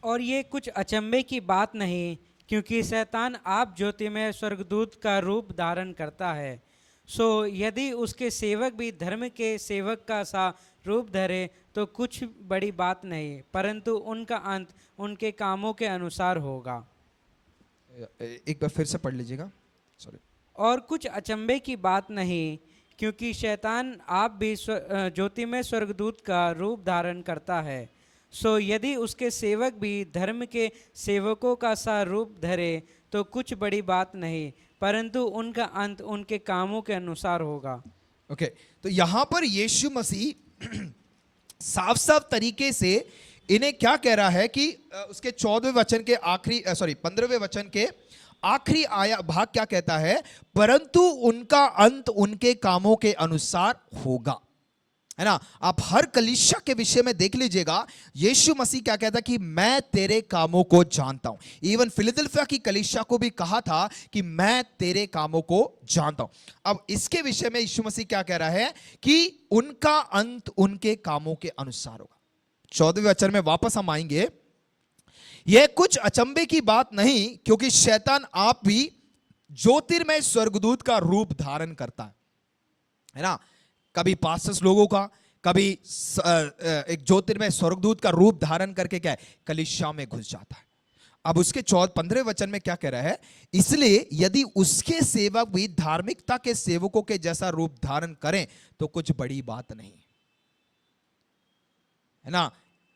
और ये कुछ अचंभे की बात नहीं, क्योंकि शैतान आप ज्योति में स्वर्गदूत का रूप धारण करता है। सो यदि उसके सेवक भी धर्म के सेवक का सा रूप धरे तो कुछ बड़ी बात नहीं, परंतु उनका अंत उनके कामों के अनुसार होगा। एक बार फिर से पढ़ लीजिएगा, सॉरी। और कुछ अचंभे की बात नहीं, क्योंकि शैतान आप भी ज्योति में स्वर्गदूत का रूप धारण करता है। सो यदि उसके सेवक भी धर्म के सेवकों का सा रूप धरे तो कुछ बड़ी बात नहीं, परंतु उनका अंत उनके कामों के अनुसार होगा। ओके, तो यहां पर यीशु मसीह साफ साफ तरीके से इन्हें क्या कह रहा है कि उसके 14वें वचन के आखिरी 15वें वचन के आखिरी भाग क्या कहता है? परंतु उनका अंत उनके कामों के अनुसार होगा, है ना। आप हर कलीसिया के विषय में देख लीजिएगा, यीशु मसीह क्या कहता है कि मैं तेरे कामों को जानता हूं। इवन फिलदेल्फिया की कलीसिया को भी कहा था कि मैं तेरे कामों को जानता हूं। अब इसके विषय में यीशु मसीह क्या कह रहा है कि उनका अंत उनके कामों के अनुसार होगा। 14वें वचन में वापस हम आएंगे। यह कुछ अचंभे की बात नहीं, क्योंकि शैतान आप भी ज्योतिर्मय स्वर्गदूत का रूप धारण करता है ना। कभी पास्टर्स लोगों का, कभी एक ज्योतिर्मय स्वर्गदूत का रूप धारण करके क्या है, कलीसिया में घुस जाता है। अब उसके 15वें वचन में क्या कह रहा है? इसलिए यदि उसके सेवक भी धार्मिकता के सेवकों के जैसा रूप धारण करें तो कुछ बड़ी बात नहीं, है ना।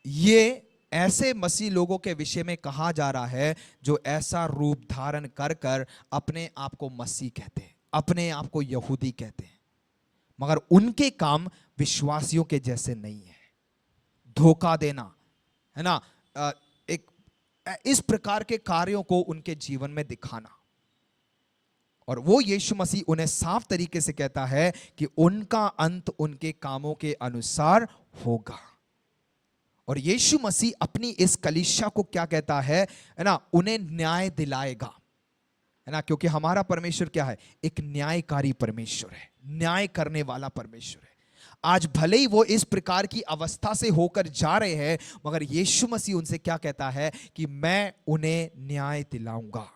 ये ऐसे मसीह लोगों के विषय में कहा जा रहा है जो ऐसा रूप धारण कर कर अपने आप को मसीह कहते हैं, अपने आप को यहूदी कहते हैं, मगर उनके काम विश्वासियों के जैसे नहीं है। धोखा देना, है ना, एक इस प्रकार के कार्यों को उनके जीवन में दिखाना। और वो यीशु मसीह उन्हें साफ तरीके से कहता है कि उनका अंत उनके कामों के अनुसार होगा। और यीशु मसीह अपनी इस कलीसिया को क्या कहता है ना, उन्हें न्याय दिलाएगा, है ना, क्योंकि हमारा परमेश्वर क्या है, एक न्यायकारी परमेश्वर है, न्याय करने वाला परमेश्वर है। आज भले ही वो इस प्रकार की अवस्था से होकर जा रहे हैं, मगर यीशु मसीह उनसे क्या कहता है कि मैं उन्हें न्याय दिलाऊंगा।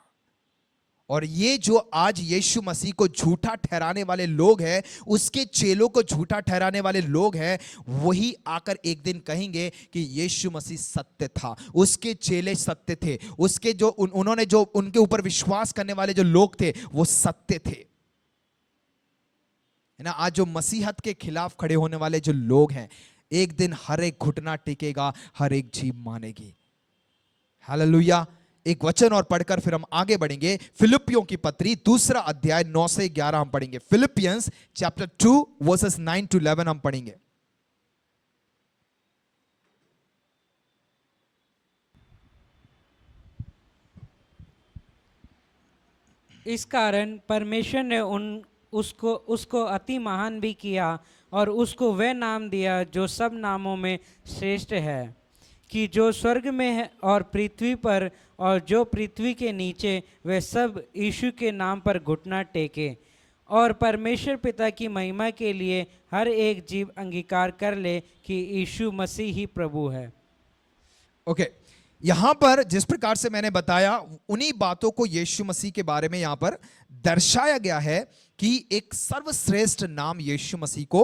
और ये जो आज यीशु मसीह को झूठा ठहराने वाले लोग हैं, उसके चेलों को झूठा ठहराने वाले लोग हैं, वही आकर एक दिन कहेंगे कि यीशु मसीह सत्य था, उसके चेले सत्य थे, उसके जो उन्होंने जो उनके ऊपर विश्वास करने वाले जो लोग थे वो सत्य थे, है ना। आज जो मसीहत के खिलाफ खड़े होने वाले जो लोग हैं, एक दिन हर एक घुटना टेकेगा, हर एक जीभ मानेगी। हालेलुया। एक वचन और पढ़कर फिर हम आगे बढ़ेंगे। फिलिपियों की पत्री 2 अध्याय 9 से 11 हम पढ़ेंगे। फिलिपियंस चैप्टर 2 वर्सेस 9 to 11 हम पढ़ेंगे। इस कारण परमेश्वर ने उसको अति महान भी किया और उसको वह नाम दिया जो सब नामों में श्रेष्ठ है, कि जो स्वर्ग में है और पृथ्वी पर और जो पृथ्वी के नीचे, वे सब यीशु के नाम पर घुटना टेके और परमेश्वर पिता की महिमा के लिए हर एक जीव अंगीकार कर ले कि यीशु मसीह ही प्रभु है। ओके, यहां पर जिस प्रकार से मैंने बताया, उन्हीं बातों को यीशु मसीह के बारे में यहां पर दर्शाया गया है कि एक सर्वश्रेष्ठ नाम यीशु मसीह को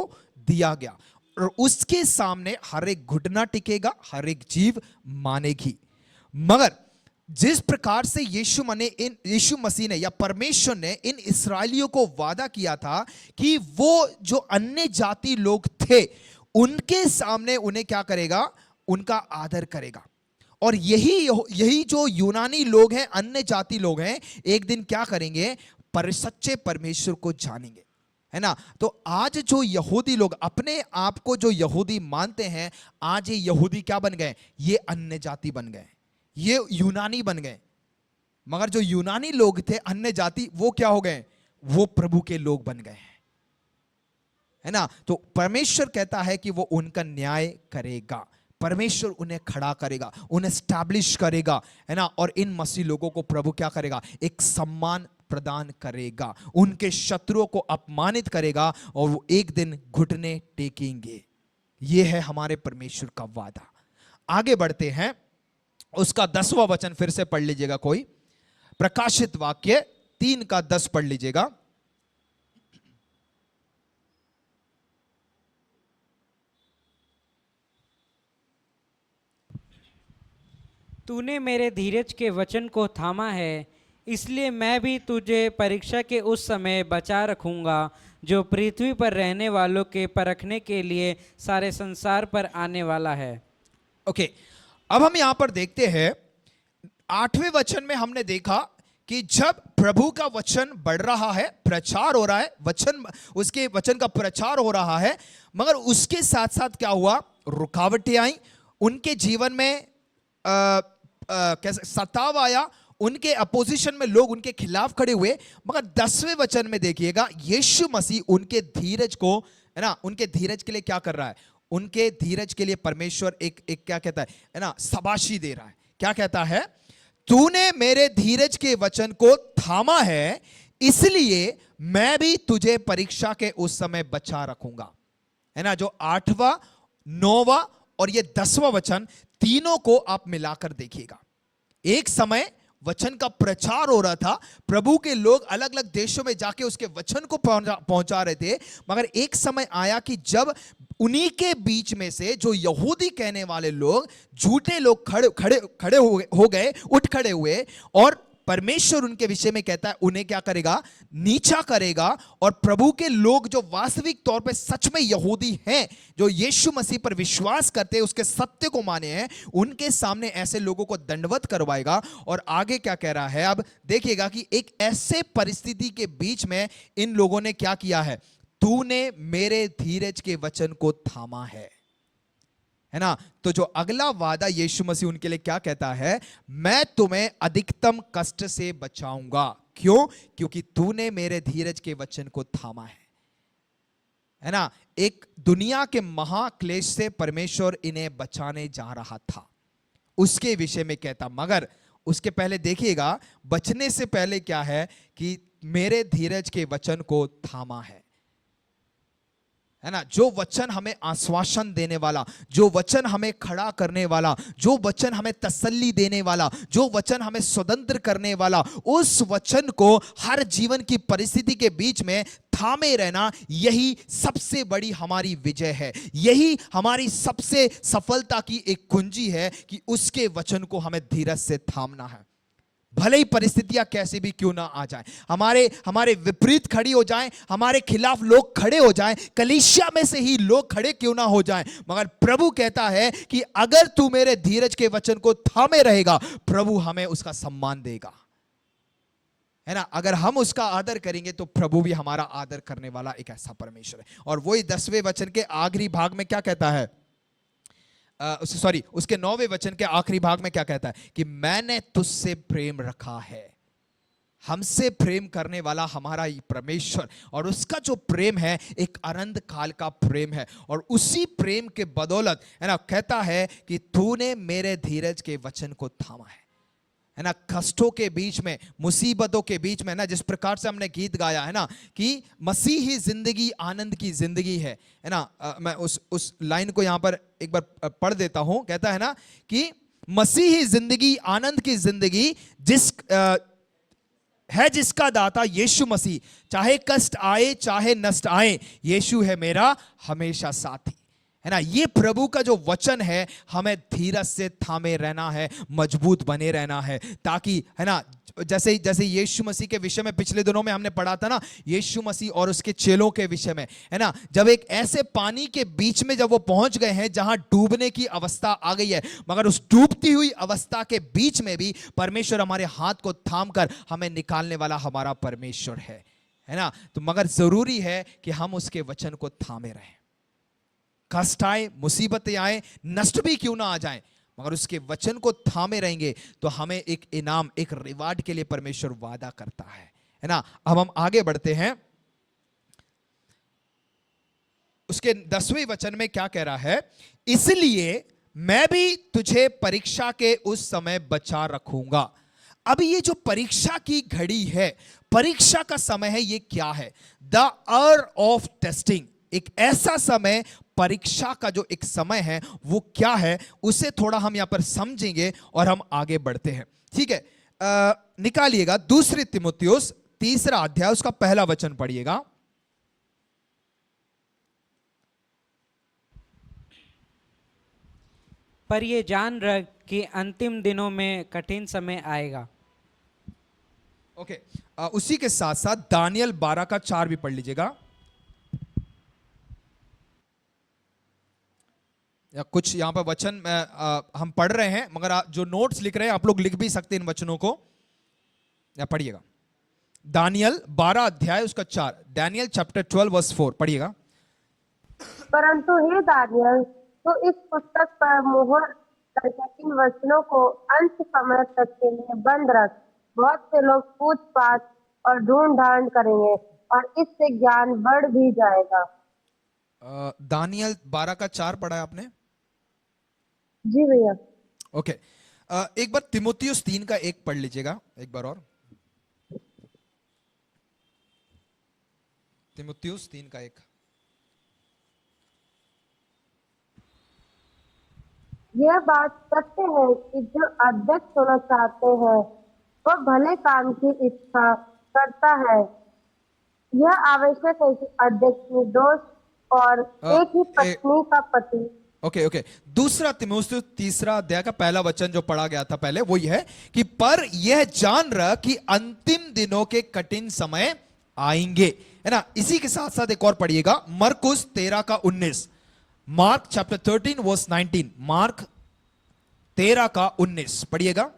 दिया गया और उसके सामने हर एक घुटना टिकेगा, हर एक जीव मानेगी। मगर जिस प्रकार से यीशु मसीह ने या परमेश्वर ने इन इस्राएलियों को वादा किया था कि वो जो अन्य जाति लोग थे उनके सामने उन्हें क्या करेगा, उनका आदर करेगा। और यही जो यूनानी लोग हैं, अन्य जाति लोग हैं, एक दिन क्या करेंगे, सच्चे परमेश्वर को जानेंगे, है ना। तो आज जो यहूदी लोग अपने आप को जो यहूदी मानते हैं, आज ये यहूदी क्या बन गए, ये अन्य जाति बन गए, ये यूनानी बन गए। मगर जो यूनानी लोग थे, अन्य जाति, वो क्या हो गए, वो प्रभु के लोग बन गए, है ना। तो परमेश्वर कहता है कि वो उनका न्याय करेगा, परमेश्वर उन्हें खड़ा करेगा, उन्हें स्टैब्लिश करेगा, है ना। और इन मसीह लोगों को प्रभु क्या करेगा, एक सम्मान प्रदान करेगा, उनके शत्रुओं को अपमानित करेगा और वो एक दिन घुटने टेकेंगे। ये है हमारे परमेश्वर का वादा। आगे बढ़ते हैं, उसका 10वां वचन फिर से पढ़ लीजिएगा कोई। प्रकाशित वाक्य 3 का 10 पढ़ लीजिएगा। तूने मेरे धीरज के वचन को थामा है, इसलिए मैं भी तुझे परीक्षा के उस समय बचा रखूंगा जो पृथ्वी पर रहने वालों के परखने के लिए सारे संसार पर आने वाला है। ओके, अब हम यहां पर देखते हैं 8वें वचन में हमने देखा कि जब प्रभु का वचन बढ़ रहा है, प्रचार हो रहा है, उसके वचन का प्रचार हो रहा है, मगर उसके साथ साथ क्या हुआ, रुकावटें आई उनके जीवन में, कैसे सताव आया, उनके अपोजिशन में लोग उनके खिलाफ खड़े हुए। मगर 10वें वचन में देखिएगा, यीशु मसीह उनके धीरज को, है ना, उनके धीरज के लिए क्या कर रहा है, उनके धीरज के लिए परमेश्वर एक क्या कहता है ना, शाबाशी दे रहा है। क्या कहता है, तूने मेरे धीरज के वचन को थामा है, इसलिए मैं भी तुझे परीक्षा के उस समय बचा रखूंगा, है ना। जो 8वां, 9वां और ये 10वां वचन, तीनों को आप मिलाकर देखिएगा। एक समय वचन का प्रचार हो रहा था, प्रभु के लोग अलग अलग देशों में जाके उसके वचन को पहुंचा रहे थे। मगर एक समय आया कि जब उन्हीं के बीच में से जो यहूदी कहने वाले लोग, झूठे लोग खड़े हो गए, उठ खड़े हुए, और परमेश्वर उनके विषय में कहता है उन्हें क्या करेगा, नीचा करेगा। और प्रभु के लोग जो वास्तविक तौर पे सच में यहूदी हैं, जो यीशु मसीह पर विश्वास करते हैं, उसके सत्य को माने हैं, उनके सामने ऐसे लोगों को दंडवत करवाएगा। और आगे क्या कह रहा है, अब देखिएगा कि एक ऐसे परिस्थिति के बीच में इन लोगों ने क्या किया है, तूने मेरे धीरज के वचन को थामा है ना। तो जो अगला वादा यीशु मसीह उनके लिए क्या कहता है, मैं तुम्हें अधिकतम कष्ट से बचाऊंगा, क्यों? क्योंकि तूने मेरे धीरज के वचन को थामा है ना। एक दुनिया के महाक्लेश से परमेश्वर इन्हें बचाने जा रहा था, उसके विषय में कहता। मगर उसके पहले देखिएगा, बचने से पहले क्या है कि मेरे धीरज के वचन को थामा है ना। जो वचन हमें आश्वासन देने वाला, जो वचन हमें खड़ा करने वाला, जो वचन हमें तसल्ली देने वाला, जो वचन हमें स्वतंत्र करने वाला, उस वचन को हर जीवन की परिस्थिति के बीच में थामे रहना, यही सबसे बड़ी हमारी विजय है। यही हमारी सबसे सफलता की एक कुंजी है कि उसके वचन को हमें धीरज से थामना है। भले ही परिस्थितियां कैसे भी क्यों ना आ जाए, हमारे विपरीत खड़ी हो जाएं, हमारे खिलाफ लोग खड़े हो जाएं, कलीसिया में से ही लोग खड़े क्यों ना हो जाएं, मगर प्रभु कहता है कि अगर तू मेरे धीरज के वचन को थामे रहेगा, प्रभु हमें उसका सम्मान देगा, है ना। अगर हम उसका आदर करेंगे तो प्रभु भी हमारा आदर करने वाला एक ऐसा परमेश्वर है। और वही 10वें वचन के आखिरी भाग में क्या कहता है, उसके 9वें वचन के आखिरी भाग में क्या कहता है कि मैंने तुझसे प्रेम रखा है। हमसे प्रेम करने वाला हमारा परमेश्वर, और उसका जो प्रेम है एक अनंत काल का प्रेम है। और उसी प्रेम के बदौलत, है ना, कहता है कि तूने मेरे धीरज के वचन को थामा है ना। कष्टों के बीच में, मुसीबतों के बीच में ना, जिस प्रकार से हमने गीत गाया है ना कि मसीह ही जिंदगी आनंद की जिंदगी है ना। मैं उस लाइन को यहां पर एक बार पढ़ देता हूं। कहता है ना कि मसीह ही जिंदगी आनंद की जिंदगी है जिसका दाता यीशु मसीह, चाहे कष्ट आए चाहे नष्ट आए, यीशु है मेरा हमेशा साथी, है ना। ये प्रभु का जो वचन है, हमें धीरज से थामे रहना है, मजबूत बने रहना है, ताकि, है ना, जैसे यीशु मसीह के विषय में पिछले दिनों में हमने पढ़ा था ना, यीशु मसीह और उसके चेलों के विषय में, है ना, जब एक ऐसे पानी के बीच में जब वो पहुंच गए हैं जहां डूबने की अवस्था आ गई है, मगर उस डूबती हुई अवस्था के बीच में भी परमेश्वर हमारे हाथ को थाम कर हमें निकालने वाला हमारा परमेश्वर है ना। तो मगर जरूरी है कि हम उसके वचन को थामे रहें। कष्ट आए, मुसीबतें आए, नष्ट भी क्यों ना आ जाएं, मगर उसके वचन को थामे रहेंगे तो हमें एक इनाम, एक रिवार्ड के लिए परमेश्वर वादा करता है ना। अब हम आगे बढ़ते हैं। उसके 10वें वचन में क्या कह रहा है, इसलिए मैं भी तुझे परीक्षा के उस समय बचा रखूंगा। अभी ये जो परीक्षा की घड़ी है, परीक्षा का समय है, ये क्या है? The hour of testing. एक ऐसा समय, परीक्षा का जो एक समय है वो क्या है, उसे थोड़ा हम यहां पर समझेंगे और हम आगे बढ़ते हैं, ठीक है। निकालिएगा 2 तीमुथियुस 3 अध्याय, उसका पहला वचन पढ़िएगा। पर ये जान रख कि अंतिम दिनों में कठिन समय आएगा। ओके, उसी के साथ साथ दानियल 12 का 4 भी पढ़ लीजिएगा। या कुछ यहां पर वचन हम पढ़ रहे हैं, मगर जो नोट्स लिख रहे हैं आप लोग लिख भी सकते हैं इन वचनों को, या पढ़िएगा। दानियल 12 अध्याय उसका 4, दानियल चैप्टर 12 वर्स 4 पढ़िएगा। परंतु हे दानियल, तो इस पुस्तक पर मुहर करके इन वचनों को अंत समय तक के लिए बंद रख। बहुत से लोग पूछताछ और ढूंढ ढांड करेंगे और इससे ज्ञान बढ़ भी जाएगा। दानियल 12 का 4 पढ़ा है आपने? जी भैया। ओके, एक बार तीमुथियुस 3 का 1 पढ़ लीजिएगा एक बार और। तीमुथियुस 3 का 1। यह बात सत्य है कि जो अध्यक्ष होना चाहते हैं वह भले काम की इच्छा करता है। यह आवश्यक है कि अध्यक्ष निर्दोष और एक ही पत्नी का पति। ओके ओके, 2 तीमुथियुस 3 अध्याय का पहला वचन जो पढ़ा गया था पहले, वो यह है कि पर यह जान रहा कि अंतिम दिनों के कठिन समय आएंगे, है ना। इसी के साथ साथ एक और पढ़िएगा, मरकुस 13 का 19, मार्क चैप्टर 13 वर्स 19, मार्क 13 का 19 पढ़िएगा।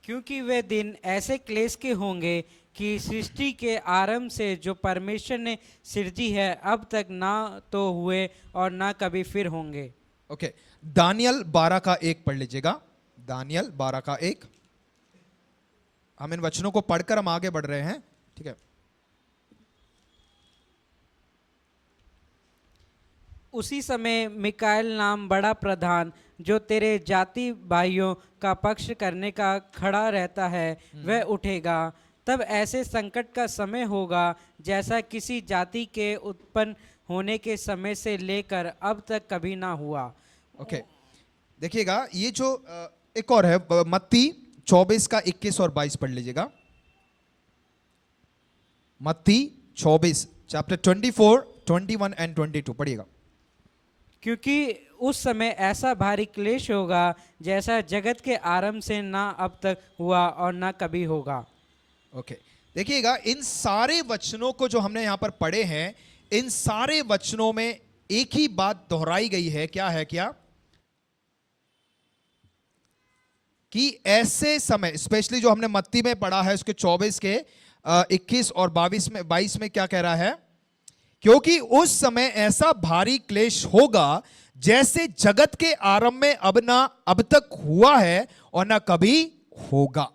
क्योंकि वे दिन ऐसे क्लेश के होंगे कि सृष्टि के आरंभ से जो परमेश्वर ने सृजी है अब तक ना तो हुए और ना कभी फिर होंगे। ओके, दानियल 12 का 1 पढ़ लीजिएगा। दानियल 12 का 1। हम इन वचनों को पढ़कर हम आगे बढ़ रहे हैं, ठीक है। उसी समय मिकाएल नाम बड़ा प्रधान जो तेरे जाति भाइयों का पक्ष करने का खड़ा रहता है वह उठेगा। तब ऐसे संकट का समय होगा जैसा किसी जाति के उत्पन्न होने के समय से लेकर अब तक कभी ना हुआ। ओके, देखिएगा ये जो एक और है, मत्ती 24 का 21 और 22 पढ़ लीजिएगा। मत्ती 24 चैप्टर 24, 21 एंड 22 पढ़िएगा। क्योंकि उस समय ऐसा भारी क्लेश होगा जैसा जगत के आरंभ से ना अब तक हुआ और ना कभी होगा। ओके, देखिएगा इन सारे वचनों को जो हमने यहां पर पढ़े हैं, इन सारे वचनों में एक ही बात दोहराई गई है। क्या है? क्या कि ऐसे समय, स्पेशली जो हमने मत्ती में पढ़ा है उसके 24 के 21 और 22 में क्या कह रहा है? क्योंकि उस समय ऐसा भारी क्लेश होगा जैसे जगत के आरंभ में अब तक हुआ है और ना कभी होगा।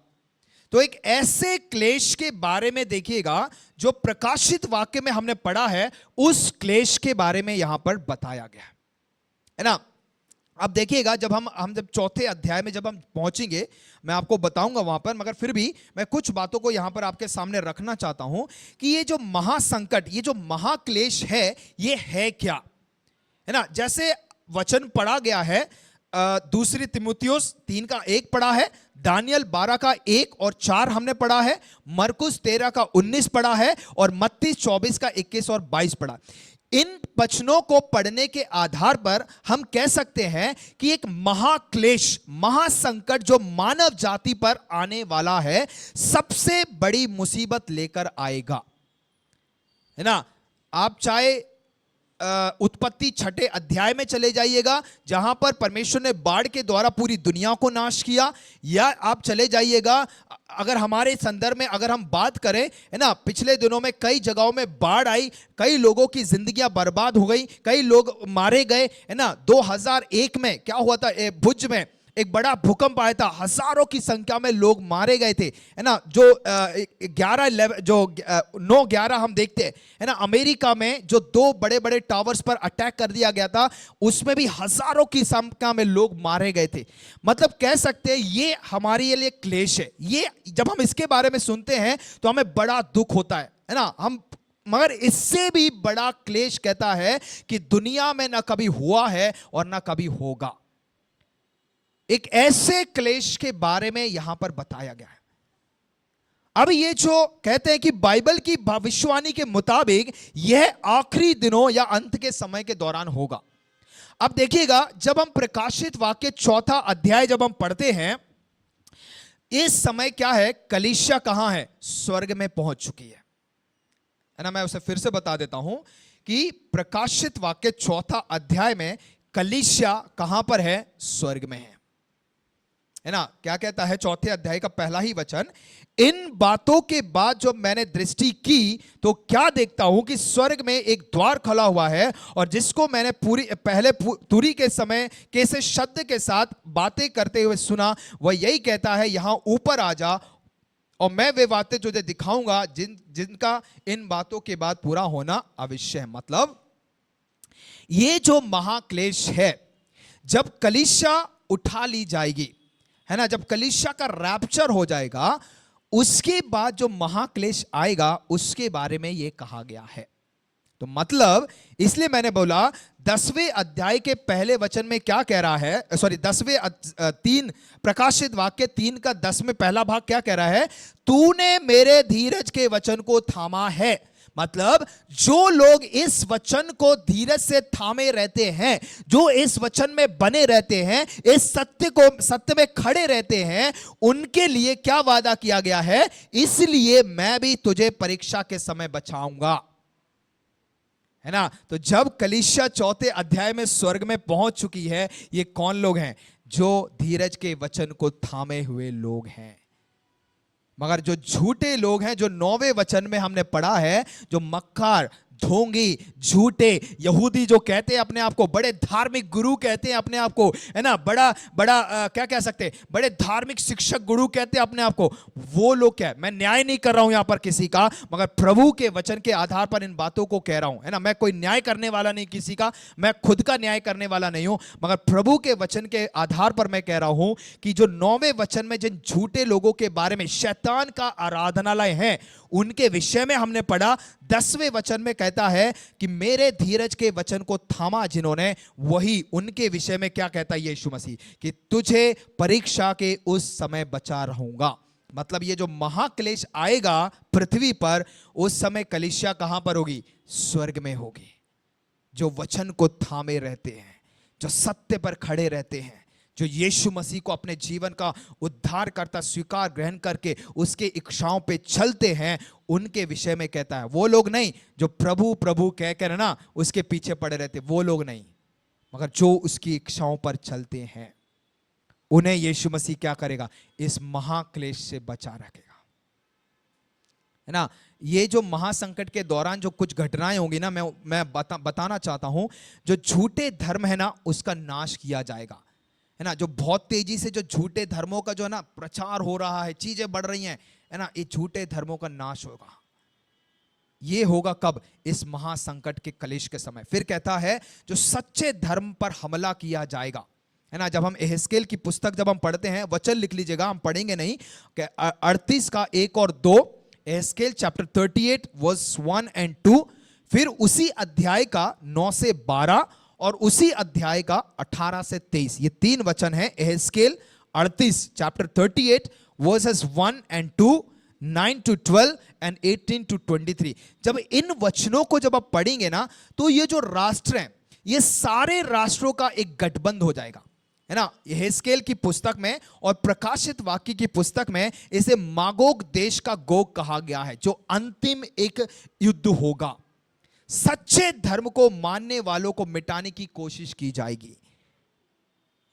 तो एक ऐसे क्लेश के बारे में देखिएगा जो प्रकाशित वाक्य में हमने पढ़ा है, उस क्लेश के बारे में यहां पर बताया गया है ना। अब देखिएगा जब हम जब चौथे अध्याय में जब हम पहुंचेंगे मैं आपको बताऊंगा वहां पर, मगर फिर भी मैं कुछ बातों को यहां पर आपके सामने रखना चाहता हूं कि ये जो महासंकट, ये जो महाक्लेश है, ये है क्या, है ना। जैसे वचन पढ़ा गया है, दूसरी तिमुथियुस 3 का 1 पढ़ा है, दानियल 12 का 1 और 4 हमने पढ़ा है, मरकुस 13 का 19 पढ़ा है और मत्ती 24 का 21 और 22 पढ़ा। इन वचनों को पढ़ने के आधार पर हम कह सकते हैं कि एक महाक्लेश, महासंकट जो मानव जाति पर आने वाला है, सबसे बड़ी मुसीबत लेकर आएगा, है ना। आप चाहे उत्पत्ति 6 अध्याय में चले जाइएगा जहां पर परमेश्वर ने बाढ़ के द्वारा पूरी दुनिया को नाश किया, या आप चले जाइएगा, अगर हमारे संदर्भ में अगर हम बात करें, है ना, पिछले दिनों में कई जगहों में बाढ़ आई, कई लोगों की जिंदगियां बर्बाद हो गई, कई लोग मारे गए, है ना। 2001 में क्या हुआ था, भुज में एक बड़ा भूकंप आया था, हजारों की संख्या में लोग मारे गए थे, है ना। जो 9/11 हम देखते हैं, है ना, अमेरिका में जो 2 बड़े बड़े टावर्स पर अटैक कर दिया गया था, उसमें भी हजारों की संख्या में लोग मारे गए थे। मतलब कह सकते हैं ये हमारे लिए क्लेश है। ये जब हम इसके बारे में सुनते हैं तो हमें बड़ा दुख होता है ना। मगर इससे भी बड़ा क्लेश कहता है कि दुनिया में ना कभी हुआ है और ना कभी होगा। एक ऐसे क्लेश के बारे में यहां पर बताया गया है। अब ये जो कहते हैं कि बाइबल की भविष्यवाणी के मुताबिक यह आखिरी दिनों या अंत के समय के दौरान होगा। अब देखिएगा जब हम प्रकाशित वाक्य 4 अध्याय जब हम पढ़ते हैं, इस समय क्या है, कलीसिया कहां है? स्वर्ग में पहुंच चुकी है ना। मैं उसे फिर से बता देता हूं कि प्रकाशित वाक्य 4 अध्याय में कलीसिया कहां पर है? स्वर्ग में है ना। क्या कहता है 4 अध्याय का पहला ही वचन? इन बातों के बाद जब मैंने दृष्टि की तो क्या देखता हूं कि स्वर्ग में एक द्वार खुला हुआ है, और जिसको मैंने पहले तुरी के समय के से शब्द के साथ बातें करते हुए सुना, वह यही कहता है, यहां ऊपर आ जा और मैं वे बातें तुझे दिखाऊंगा जिनका इन बातों के बाद पूरा होना अवश्य है। मतलब ये जो महाक्लेश है, जब कलीसिया उठा ली जाएगी, है ना, जब कलीसिया का रैप्चर हो जाएगा, उसके बाद जो महाक्लेश आएगा उसके बारे में यह कहा गया है। तो मतलब इसलिए मैंने बोला 10वें अध्याय के पहले वचन में क्या कह रहा है, 10वें प्रकाशित वाक्य 3 का 10 में पहला भाग क्या कह रहा है? तूने मेरे धीरज के वचन को थामा है। मतलब जो लोग इस वचन को धीरज से थामे रहते हैं, जो इस वचन में बने रहते हैं, इस सत्य में खड़े रहते हैं, उनके लिए क्या वादा किया गया है? इसलिए मैं भी तुझे परीक्षा के समय बचाऊंगा, है ना। तो जब कलीसिया 4 अध्याय में स्वर्ग में पहुंच चुकी है, ये कौन लोग हैं? जो धीरज के वचन को थामे हुए लोग हैं। मगर जो झूठे लोग हैं, जो 9वें वचन में हमने पढ़ा है, जो मक्कार, ढोंगी, झूठे यहूदी जो कहते हैं अपने आप को बड़े धार्मिक गुरु कहते हैं अपने आप को, है ना, बड़ा बड़ा क्या कह सकते हैं, बड़े धार्मिक शिक्षक गुरु कहते हैं अपने आप को, वो लोग क्या है, मैं न्याय नहीं कर रहा हूं यहां पर किसी का, मगर प्रभु के वचन के आधार पर इन बातों को कह रहा हूं, है ना। मैं कोई न्याय करने वाला नहीं किसी का, मैं खुद का न्याय करने वाला नहीं हूं, मगर प्रभु के वचन के आधार पर मैं कह रहा हूं कि जो 9वें वचन में जिन झूठे लोगों के बारे में, शैतान का आराधनालय है, उनके विषय में हमने पढ़ा। 10वें वचन में कहता है कि मेरे धीरज के वचन को थामा जिन्होंने, वही उनके विषय में क्या कहता है यीशु मसीह, कि तुझे परीक्षा के उस समय बचा रहूंगा। मतलब ये जो महाक्लेश आएगा पृथ्वी पर, उस समय कलीसिया कहां पर होगी? स्वर्ग में होगी। जो वचन को थामे रहते हैं, जो सत्य पर खड़े रहते हैं, जो यीशु मसीह को अपने जीवन का उद्धार करता स्वीकार ग्रहण करके उसके इच्छाओं पे चलते हैं, उनके विषय में कहता है। वो लोग नहीं जो प्रभु प्रभु कह कर ना उसके पीछे पड़े रहते, वो लोग नहीं, मगर जो उसकी इच्छाओं पर चलते हैं, उन्हें यीशु मसीह क्या करेगा? इस महाक्लेश से बचा रखेगा, है ना। ये जो महासंकट के दौरान जो कुछ घटनाएं होंगी ना, मैं बताना चाहता हूं, जो झूठे धर्म है ना, उसका नाश किया जाएगा, है ना। जो बहुत तेजी से जो झूठे धर्मों का जो है ना प्रचार हो रहा है, चीजें बढ़ रही हैं, है ना, ये झूठे धर्मों का नाश होगा। ये होगा कब? इस महासंकट के कलेश के समय। फिर कहता है जो सच्चे धर्म पर हमला किया जाएगा, है ना। जब हम यहेजकेल की पुस्तक जब हम पढ़ते हैं, वचन लिख लीजिएगा, हम पढ़ेंगे नहीं, 38 का 1 और 2, यहेजकेल चैप्टर 38 वर्स 1 और 2, फिर उसी अध्याय का 9 से 12 और उसी अध्याय का 18 से 23, ये 3 वचन है। यहेजकेल 38 चैप्टर 38 वर्सेस 1 और 2, 9 to 12 एंड 18 to 23। जब इन वचनों को जब आप पढ़ेंगे ना, तो ये जो राष्ट्र हैं, ये सारे राष्ट्रों का एक गठबंध हो जाएगा, है ना। यहेजकेल की पुस्तक में और प्रकाशित वाक्य की पुस्तक में इसे मागोग देश का गोग कहा गया है, जो अंतिम एक युद्ध होगा। सच्चे धर्म को मानने वालों को मिटाने की कोशिश की जाएगी,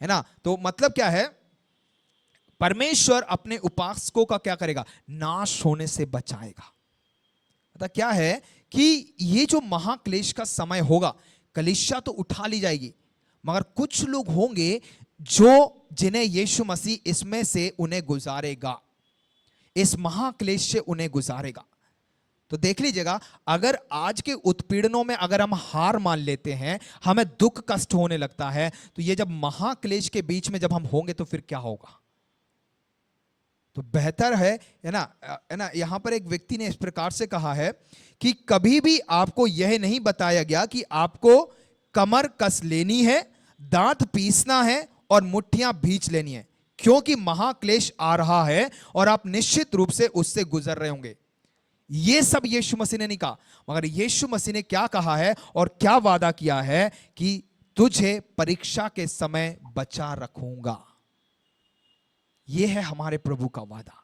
है ना। तो मतलब क्या है? परमेश्वर अपने उपासकों का क्या करेगा? नाश होने से बचाएगा। मतलब क्या है कि ये जो महाक्लेश का समय होगा, कलीसिया तो उठा ली जाएगी, मगर कुछ लोग होंगे जो जिन्हें यीशु मसीह इसमें से उन्हें गुजारेगा, इस महाक्लेश से उन्हें गुजारेगा। तो देख लीजिएगा, अगर आज के उत्पीड़नों में अगर हम हार मान लेते हैं, हमें दुख कष्ट होने लगता है, तो ये जब महाक्लेश के बीच में जब हम होंगे तो फिर क्या होगा? तो बेहतर है ना। यहां पर एक व्यक्ति ने इस प्रकार से कहा है कि कभी भी आपको यह नहीं बताया गया कि आपको कमर कस लेनी है, दांत पीसना है और मुट्ठियां भींच लेनी है, क्योंकि महाक्लेश आ रहा है और आप निश्चित रूप से उससे गुजर रहे होंगे। ये सब यीशु मसीह ने नहीं कहा, मगर यीशु मसीह ने क्या कहा है और क्या वादा किया है कि तुझे परीक्षा के समय बचा रखूंगा। यह है हमारे प्रभु का वादा।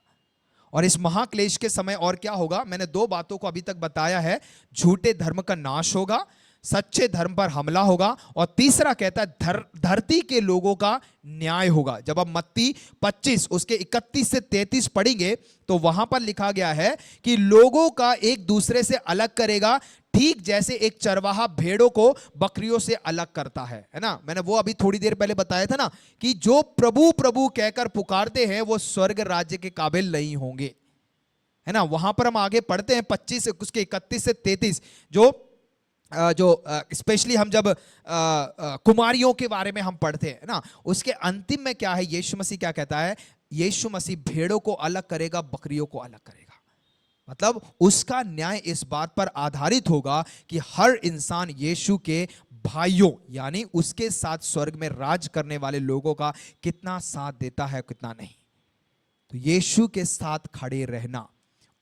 और इस महाक्लेश के समय और क्या होगा? मैंने 2 बातों को अभी तक बताया है। झूठे धर्म का नाश होगा, सच्चे धर्म पर हमला होगा, और तीसरा कहता है धरती के लोगों का न्याय होगा। जब आप मत्ती 25 उसके 31 से 33 पढ़ेंगे, तो वहां पर लिखा गया है कि लोगों का एक दूसरे से अलग करेगा, ठीक जैसे एक चरवाहा भेड़ों को बकरियों से अलग करता है ना। मैंने वो अभी थोड़ी देर पहले बताया था ना कि जो प्रभु प्रभु कहकर पुकारते हैं वो स्वर्ग राज्य के काबिल नहीं होंगे, है ना। वहां पर हम आगे पढ़ते हैं 25 उसके 31 से 33, जो स्पेशली हम जब कुमारियों के बारे में हम पढ़ते हैं ना, उसके अंतिम में क्या है? यीशु मसीह क्या कहता है? यीशु मसीह भेड़ों को अलग करेगा, बकरियों को अलग करेगा। मतलब उसका न्याय इस बात पर आधारित होगा कि हर इंसान यीशु के भाइयों यानी उसके साथ स्वर्ग में राज करने वाले लोगों का कितना साथ देता है, कितना नहीं। तो यीशु के साथ खड़े रहना,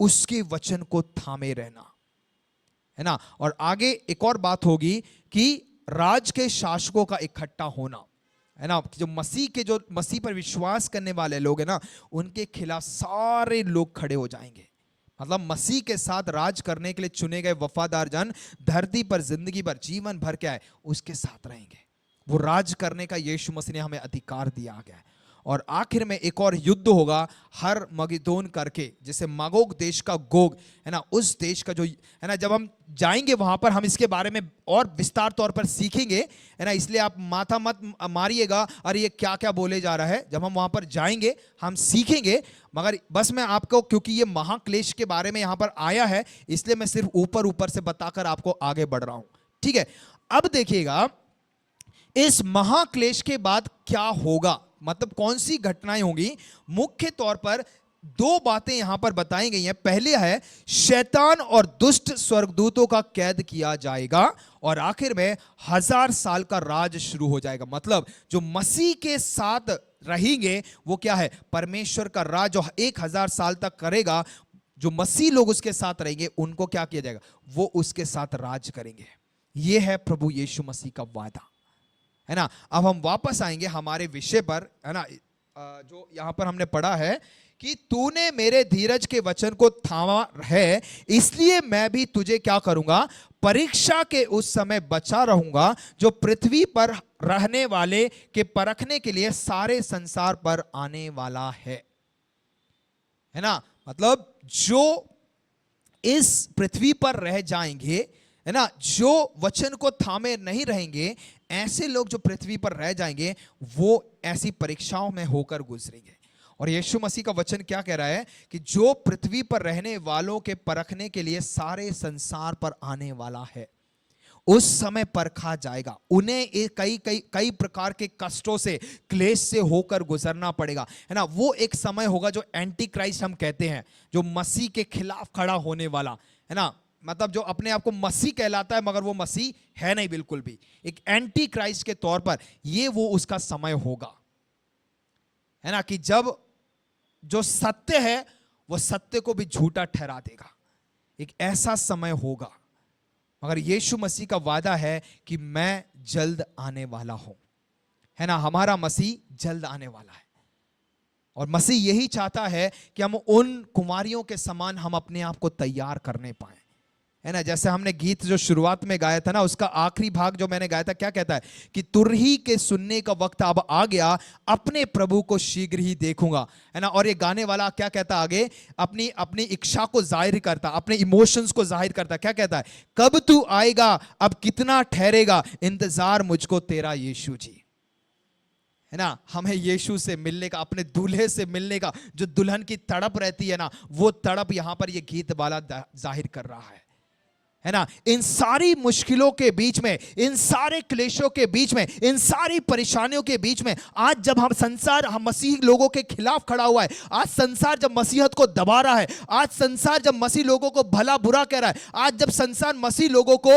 उसके वचन को थामे रहना, है ना। और आगे एक और बात होगी कि राज के शासकों का इकट्ठा होना, है ना। जो मसीह पर विश्वास करने वाले लोग हैं ना, उनके खिलाफ सारे लोग खड़े हो जाएंगे। मतलब मसीह के साथ राज करने के लिए चुने गए वफादार जन धरती पर जिंदगी भर जीवन भर क्या है? उसके साथ रहेंगे। वो राज करने का यीशु मसीह ने हमें अधिकार दिया गया है। और आखिर में एक और युद्ध होगा हर मगिदोन करके, जैसे मागोग देश का गोग है ना, उस देश का जो है ना, जब हम जाएंगे वहां पर हम इसके बारे में और विस्तार तौर पर सीखेंगे है ना। इसलिए आप माथा मत मारिएगा अरे ये क्या क्या बोले जा रहा है, जब हम वहां पर जाएंगे हम सीखेंगे। मगर बस मैं आपको, क्योंकि ये महाक्लेश के बारे में यहां पर आया है, इसलिए मैं सिर्फ ऊपर ऊपर से बताकर आपको आगे बढ़ रहा हूं, ठीक है। अब देखिएगा इस महाक्लेश के बाद क्या होगा, मतलब कौन सी घटनाएं होंगी। मुख्य तौर पर दो बातें यहां पर बताई गई हैं। पहले है शैतान और दुष्ट स्वर्गदूतों का कैद किया जाएगा, और आखिर में 1000 साल का राज शुरू हो जाएगा। मतलब जो मसीह के साथ रहेंगे वो क्या है, परमेश्वर का राज जो 1000 साल तक करेगा, जो मसीह लोग उसके साथ रहेंगे उनको क्या किया जाएगा, वो उसके साथ राज करेंगे। ये है प्रभु यीशु मसीह का वादा, है ना। अब हम वापस आएंगे हमारे विषय पर, है ना। जो यहां पर हमने पढ़ा है कि तूने मेरे धीरज के वचन को थामा है, इसलिए मैं भी तुझे क्या करूंगा, परीक्षा के उस समय बचा रहूंगा जो पृथ्वी पर रहने वाले के परखने के लिए सारे संसार पर आने वाला है ना। मतलब जो इस पृथ्वी पर रह जाएंगे, है ना, जो वचन को थामे नहीं रहेंगे, ऐसे लोग जो पृथ्वी पर रह जाएंगे वो ऐसी परीक्षाओं में होकर गुजरेंगे। और यीशु मसीह का वचन क्या कह रहा है कि जो पृथ्वी पर रहने वालों के परखने के लिए सारे संसार पर आने वाला है, उस समय परखा जाएगा। उन्हें कई कई कई प्रकार के कष्टों से, क्लेश से होकर गुजरना पड़ेगा, है ना। वो एक समय होगा जो एंटी क्राइस्ट हम कहते हैं, जो मसीह के खिलाफ खड़ा होने वाला, है ना। मतलब जो अपने आप को मसीह कहलाता है मगर वो मसीह है नहीं बिल्कुल भी, एक एंटी क्राइस्ट के तौर पर ये वो उसका समय होगा, है ना, कि जब जो सत्य है वो सत्य को भी झूठा ठहरा देगा। एक ऐसा समय होगा। मगर यीशु मसीह का वादा है कि मैं जल्द आने वाला हूं, है ना। हमारा मसीह जल्द आने वाला है, और मसीह यही चाहता है कि हम उन कुमारियों के समान हम अपने आप को तैयार करने पाए, है ना। जैसे हमने गीत जो शुरुआत में गाया था ना, उसका आखिरी भाग जो मैंने गाया था क्या कहता है कि तुरही के सुनने का वक्त अब आ गया, अपने प्रभु को शीघ्र ही देखूंगा, है ना। और ये गाने वाला क्या कहता आगे, अपनी अपनी इच्छा को जाहिर करता, अपने इमोशंस को जाहिर करता, क्या कहता है, कब तू आएगा, अब कितना ठहरेगा, इंतजार मुझको तेरा यीशु जी, है ना। हमें यीशु से मिलने का, अपने दूल्हे से मिलने का जो दुल्हन की तड़प रहती है ना, वो तड़प यहां पर ये गीत वाला जाहिर कर रहा है ना। इन सारी मुश्किलों के बीच में, इन सारे क्लेशों के बीच में, इन सारी परेशानियों के बीच में, आज जब हम संसार हम मसीह लोगों के खिलाफ खड़ा हुआ है, आज संसार जब मसीहत को दबा रहा है, आज संसार जब मसीह लोगों को भला बुरा कह रहा है, आज जब संसार मसीह लोगों को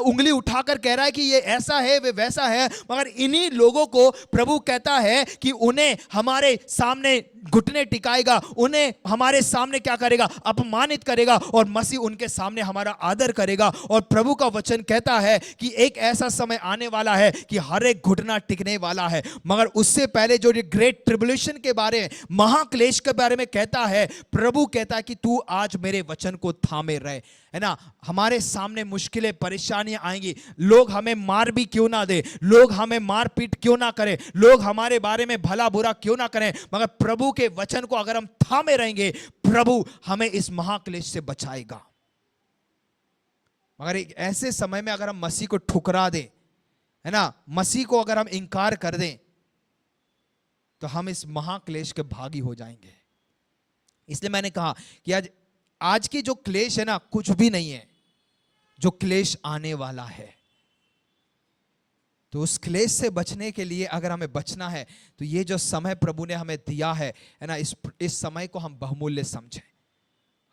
उंगली उठाकर कह रहा है कि ये ऐसा है वे वैसा है, मगर इन्हीं लोगों को प्रभु कहता है कि उन्हें हमारे सामने घुटने टिकाएगा, उन्हें हमारे सामने क्या करेगा, अपमानित करेगा, और मसीह उनके सामने हमारा आदर करेगा। और प्रभु का वचन कहता है कि एक ऐसा समय आने वाला है कि हर एक घुटना टिकने वाला है। मगर उससे पहले जो ग्रेट ट्रिब्यूलेशन के बारे में, महाक्लेश के बारे में कहता है, प्रभु कहता है कि तू आज मेरे वचन को थामे रहे, है ना। हमारे सामने मुश्किलें परेशानियां आएंगी, लोग हमें मार भी क्यों ना दे, लोग हमें मार पीट क्यों ना करें, लोग हमारे बारे में भला बुरा क्यों ना करें, मगर प्रभु के वचन को अगर हम थामे रहेंगे, प्रभु हमें इस महाक्लेश से बचाएगा। मगर एक ऐसे समय में अगर हम मसीह को ठुकरा दें, है ना, मसीह को अगर हम इंकार कर दें, तो हम इस महाक्लेश के भागी हो जाएंगे। इसलिए मैंने कहा कि आज की जो क्लेश है ना, कुछ भी नहीं है, जो क्लेश आने वाला है। तो उस क्लेश से बचने के लिए अगर हमें बचना है, तो ये जो समय प्रभु ने हमें दिया है ना, इस समय को हम बहुमूल्य समझें।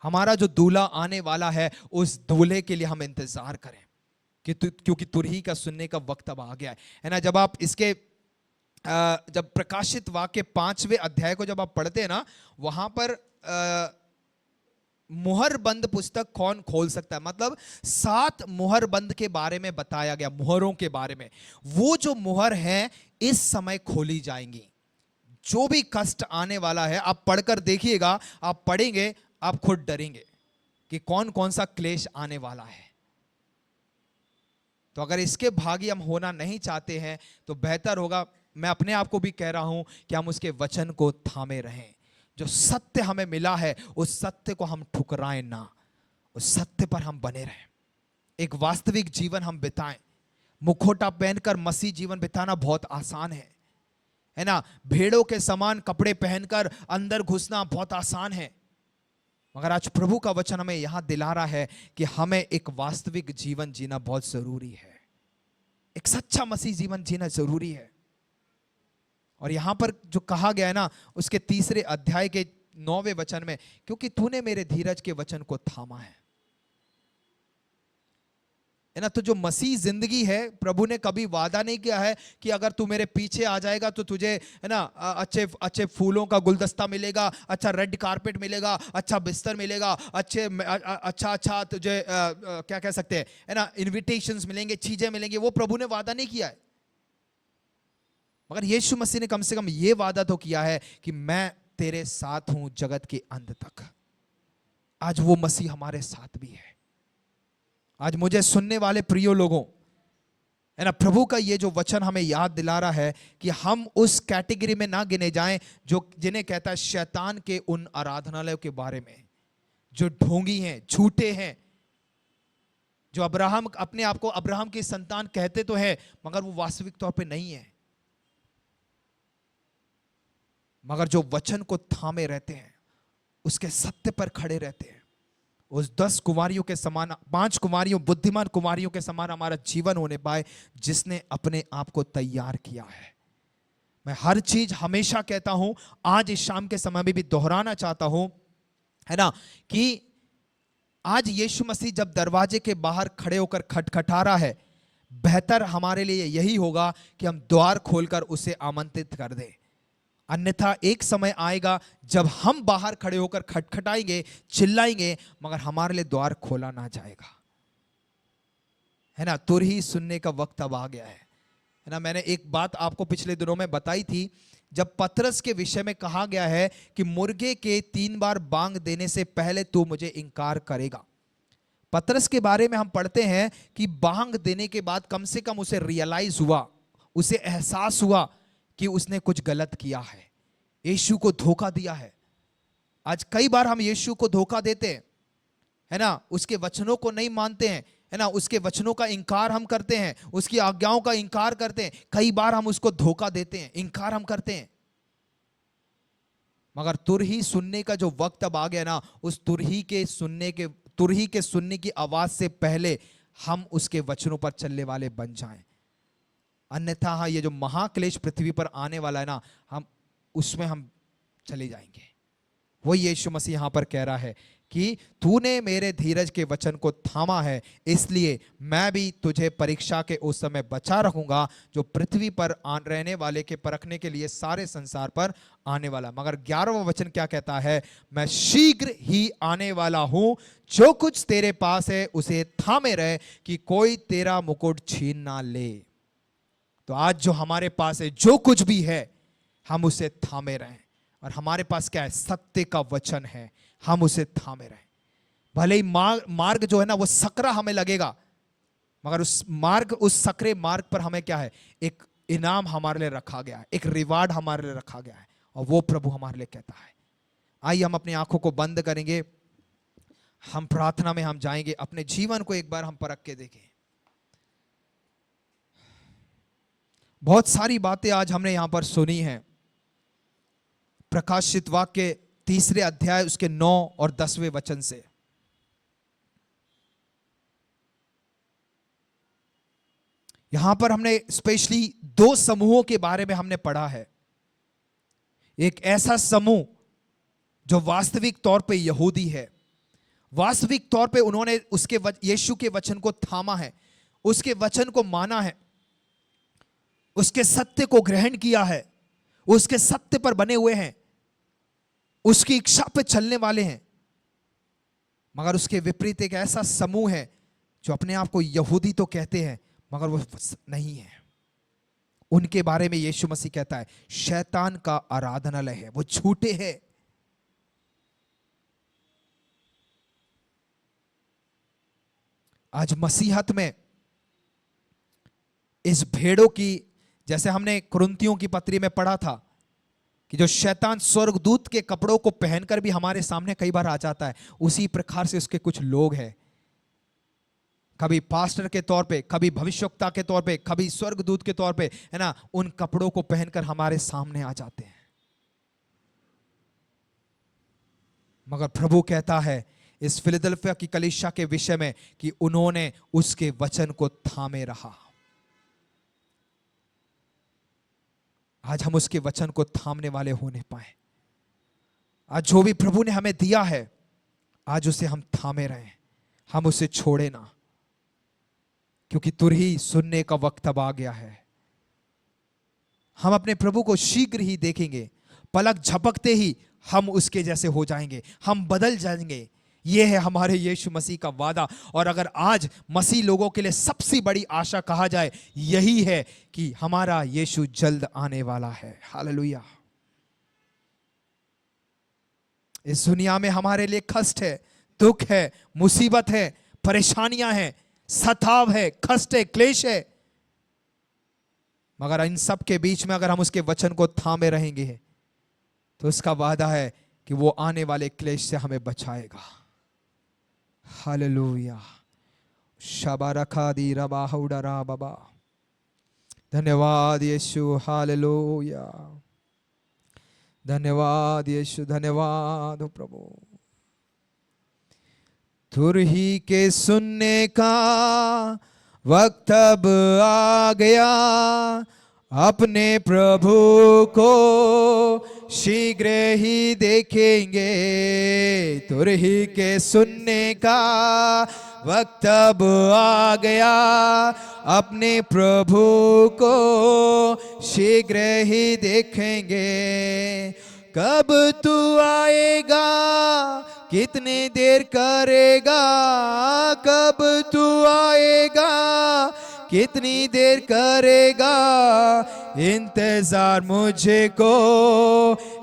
हमारा जो दूल्हा आने वाला है, उस दूल्हे के लिए हम इंतजार करें, क्योंकि तुरही का सुनने का वक्त अब आ गया है ना। जब आप इसके जब प्रकाशित वाक्य 5वें अध्याय को जब आप पढ़ते हैं ना, वहां पर मुहर बंद पुस्तक कौन खोल सकता है, मतलब 7 मुहर बंद के बारे में बताया गया, मुहरों के बारे में। वो जो मुहर है इस समय खोली जाएंगी। जो भी कष्ट आने वाला है, आप पढ़कर देखिएगा, आप पढ़ेंगे आप खुद डरेंगे कि कौन कौन सा क्लेश आने वाला है। तो अगर इसके भागी हम होना नहीं चाहते हैं, तो बेहतर होगा मैं अपने आप को भी कह रहा हूं कि हम उसके वचन को थामे रहें। जो सत्य हमें मिला है उस सत्य को हम ठुकराएं ना, उस सत्य पर हम बने रहें। एक वास्तविक जीवन हम बिताएं। मुखौटा पहनकर मसीह जीवन बिताना बहुत आसान है ना। भेड़ों के समान कपड़े पहनकर अंदर घुसना बहुत आसान है, मगर आज प्रभु का वचन हमें यहां दिला रहा है कि हमें एक वास्तविक जीवन जीना बहुत जरूरी है। एक सच्चा मसीह जीवन जीना जरूरी है। और यहां पर जो कहा गया है ना, उसके 3 अध्याय के 9वें वचन में, क्योंकि तूने मेरे धीरज के वचन को थामा है ना। तो जो मसीह जिंदगी है, प्रभु ने कभी वादा नहीं किया है कि अगर तू मेरे पीछे आ जाएगा तो तुझे है ना अच्छे अच्छे फूलों का गुलदस्ता मिलेगा, अच्छा रेड कारपेट मिलेगा, अच्छा बिस्तर मिलेगा, अच्छा तुझे क्या कह सकते हैं है ना, इनविटेशंस मिलेंगे, चीजें मिलेंगी। वो प्रभु ने वादा नहीं किया है, मगर यीशु मसीह ने कम से कम ये वादा तो किया है कि मैं तेरे साथ हूं जगत के अंत तक। आज वो मसीह हमारे साथ भी है। आज मुझे सुनने वाले प्रिय लोगों, है ना, प्रभु का ये जो वचन हमें याद दिला रहा है कि हम उस कैटेगरी में ना गिने जाएं जो जिन्हें कहता है शैतान के उन आराधनालयों के बारे में, जो ढोंगी हैं, झूठे हैं, जो अब्राहम अपने आप को अब्राहम की संतान कहते तो है मगर वो वास्तविक तौर पे नहीं है, मगर जो वचन को थामे रहते हैं, उसके सत्य पर खड़े रहते हैं। उस 10 कुमारियों के समान, 5 कुमारियों, बुद्धिमान कुमारियों के समान हमारा जीवन होने पाए, जिसने अपने आप को तैयार किया है। मैं हर चीज हमेशा कहता हूं, आज इस शाम के समय में भी दोहराना चाहता हूं, है ना, कि आज यीशु मसीह जब दरवाजे के बाहर खड़े होकर खटखटा रहा है, बेहतर हमारे लिए यही होगा कि हम द्वार खोलकर उसे आमंत्रित कर दें। अन्यथा एक समय आएगा जब हम बाहर खड़े होकर खटखटाएंगे, चिल्लाएंगे, मगर हमारे लिए द्वार खोला ना जाएगा, है ना। तुरही सुनने का वक्त अब आ गया है ना। मैंने एक बात आपको पिछले दिनों में बताई थी, जब पतरस के विषय में कहा गया है कि मुर्गे के 3 बार बांग देने से पहले तू मुझे इनकार करेगा। पतरस के बारे में हम पढ़ते हैं कि बांग देने के बाद कम से कम उसे रियलाइज हुआ, उसे एहसास हुआ कि उसने कुछ गलत किया है, यीशु को धोखा दिया है। आज कई बार हम यीशु को धोखा देते हैं, है ना, उसके वचनों को नहीं मानते हैं, है ना, उसके वचनों का इंकार हम करते हैं, उसकी आज्ञाओं का इंकार करते हैं। कई बार हम उसको धोखा देते हैं, इंकार हम करते हैं, मगर तुरही सुनने का जो वक्त अब आ गया ना, उस तुरही के सुनने की आवाज से पहले हम उसके वचनों पर चलने वाले बन जाएं। अन्यथा हाँ, ये जो महाक्लेश पृथ्वी पर आने वाला है ना, हम उसमें हम चले जाएंगे। वो यीशु मसीह यहां पर कह रहा है कि तूने मेरे धीरज के वचन को थामा है, इसलिए मैं भी तुझे परीक्षा के उस समय बचा रखूंगा जो पृथ्वी पर रहने वाले के परखने के लिए सारे संसार पर आने वाला। मगर 11वां वचन क्या कहता है? मैं शीघ्र ही आने वाला हूं, जो कुछ तेरे पास है उसे थामे रहे कि कोई तेरा मुकुट छीन ना ले। तो आज जो हमारे पास है, जो कुछ भी है, हम उसे थामे रहें। और हमारे पास क्या है? सत्य का वचन है, हम उसे थामे रहें। भले ही मार्ग जो है ना वो सकरा हमें लगेगा, मगर उस सकरे मार्ग पर हमें क्या है? एक इनाम हमारे लिए रखा गया है, एक रिवार्ड हमारे लिए रखा गया है, और वो प्रभु हमारे लिए कहता है। आइए हम अपनी आंखों को बंद करेंगे, हम प्रार्थना में हम जाएंगे, अपने जीवन को एक बार हम परख के देखें। बहुत सारी बातें आज हमने यहां पर सुनी हैं। प्रकाशित वाक्य 3 अध्याय उसके 9 और 10वें वचन से। यहां पर हमने स्पेशली 2 समूहों के बारे में हमने पढ़ा है। एक ऐसा समूह जो वास्तविक तौर पे यहूदी है, वास्तविक तौर पे उन्होंने उसके यीशु के वचन को थामा है, उसके वचन को माना है, उसके सत्य को ग्रहण किया है, उसके सत्य पर बने हुए हैं, उसकी इच्छा पे चलने वाले हैं। मगर उसके विपरीत एक ऐसा समूह है जो अपने आप को यहूदी तो कहते हैं मगर वो नहीं है। उनके बारे में यीशु मसीह कहता है शैतान का आराधनालय है, वो झूठे हैं। आज मसीहत में इस भेड़ों की जैसे हमने कुरिन्थियों की पत्री में पढ़ा था कि जो शैतान स्वर्गदूत के कपड़ों को पहनकर भी हमारे सामने कई बार आ जाता है, उसी प्रकार से उसके कुछ लोग हैं, कभी पास्टर के तौर पे, कभी भविष्यवक्ता के तौर पे, कभी स्वर्गदूत के तौर पे, है ना, उन कपड़ों को पहनकर हमारे सामने आ जाते हैं। मगर प्रभु कहता है इस फिलदेल्फिया की कलीसिया के विषय में कि उन्होंने उसके वचन को थामे रहा। आज हम उसके वचन को थामने वाले होने पाए। आज जो भी प्रभु ने हमें दिया है, आज उसे हम थामे रहें, हम उसे छोड़े ना, क्योंकि तुरही सुनने का वक्त अब आ गया है। हम अपने प्रभु को शीघ्र ही देखेंगे, पलक झपकते ही हम उसके जैसे हो जाएंगे, हम बदल जाएंगे। यह है हमारे यीशु मसीह का वादा। और अगर आज मसीह लोगों के लिए सबसे बड़ी आशा कहा जाए, यही है कि हमारा यीशु जल्द आने वाला है। हालेलुया। इस दुनिया में हमारे लिए कष्ट है, दुख है, मुसीबत है, परेशानियां हैं, सताव है, कष्ट है, क्लेश है, मगर इन सब के बीच में अगर हम उसके वचन को थामे रहेंगे तो उसका वादा है कि वो आने वाले क्लेश से हमें बचाएगा। हालेलुया। शबारखा दी रबा हुडरा बाबा। धन्यवाद यीशु। हालेलुया। धन्यवाद यीशु, धन्यवाद हो प्रभु। तुरही के सुनने का वक्त अब आ गया, अपने प्रभु को शीघ्र ही देखेंगे। तुरही के सुनने का वक्त अब आ गया, अपने प्रभु को शीघ्र ही देखेंगे। कब तू आएगा, कितनी देर करेगा, कब तू आएगा, कितनी देर करेगा, इंतजार मुझे को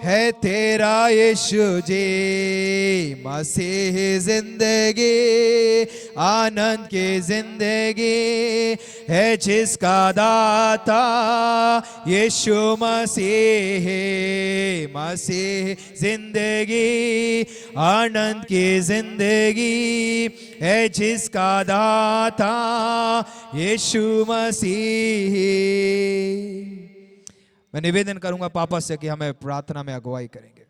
है तेरा यीशु जी। मसीह जिंदगी आनंद की जिंदगी है, जिसका दाता यीशु मसीह। मसीह जिंदगी आनंद की जिंदगी है, जिसका दाता यीशु मसीह। मैं निवेदन करूंगा पापा से कि हमें प्रार्थना में अगुवाई करेंगे।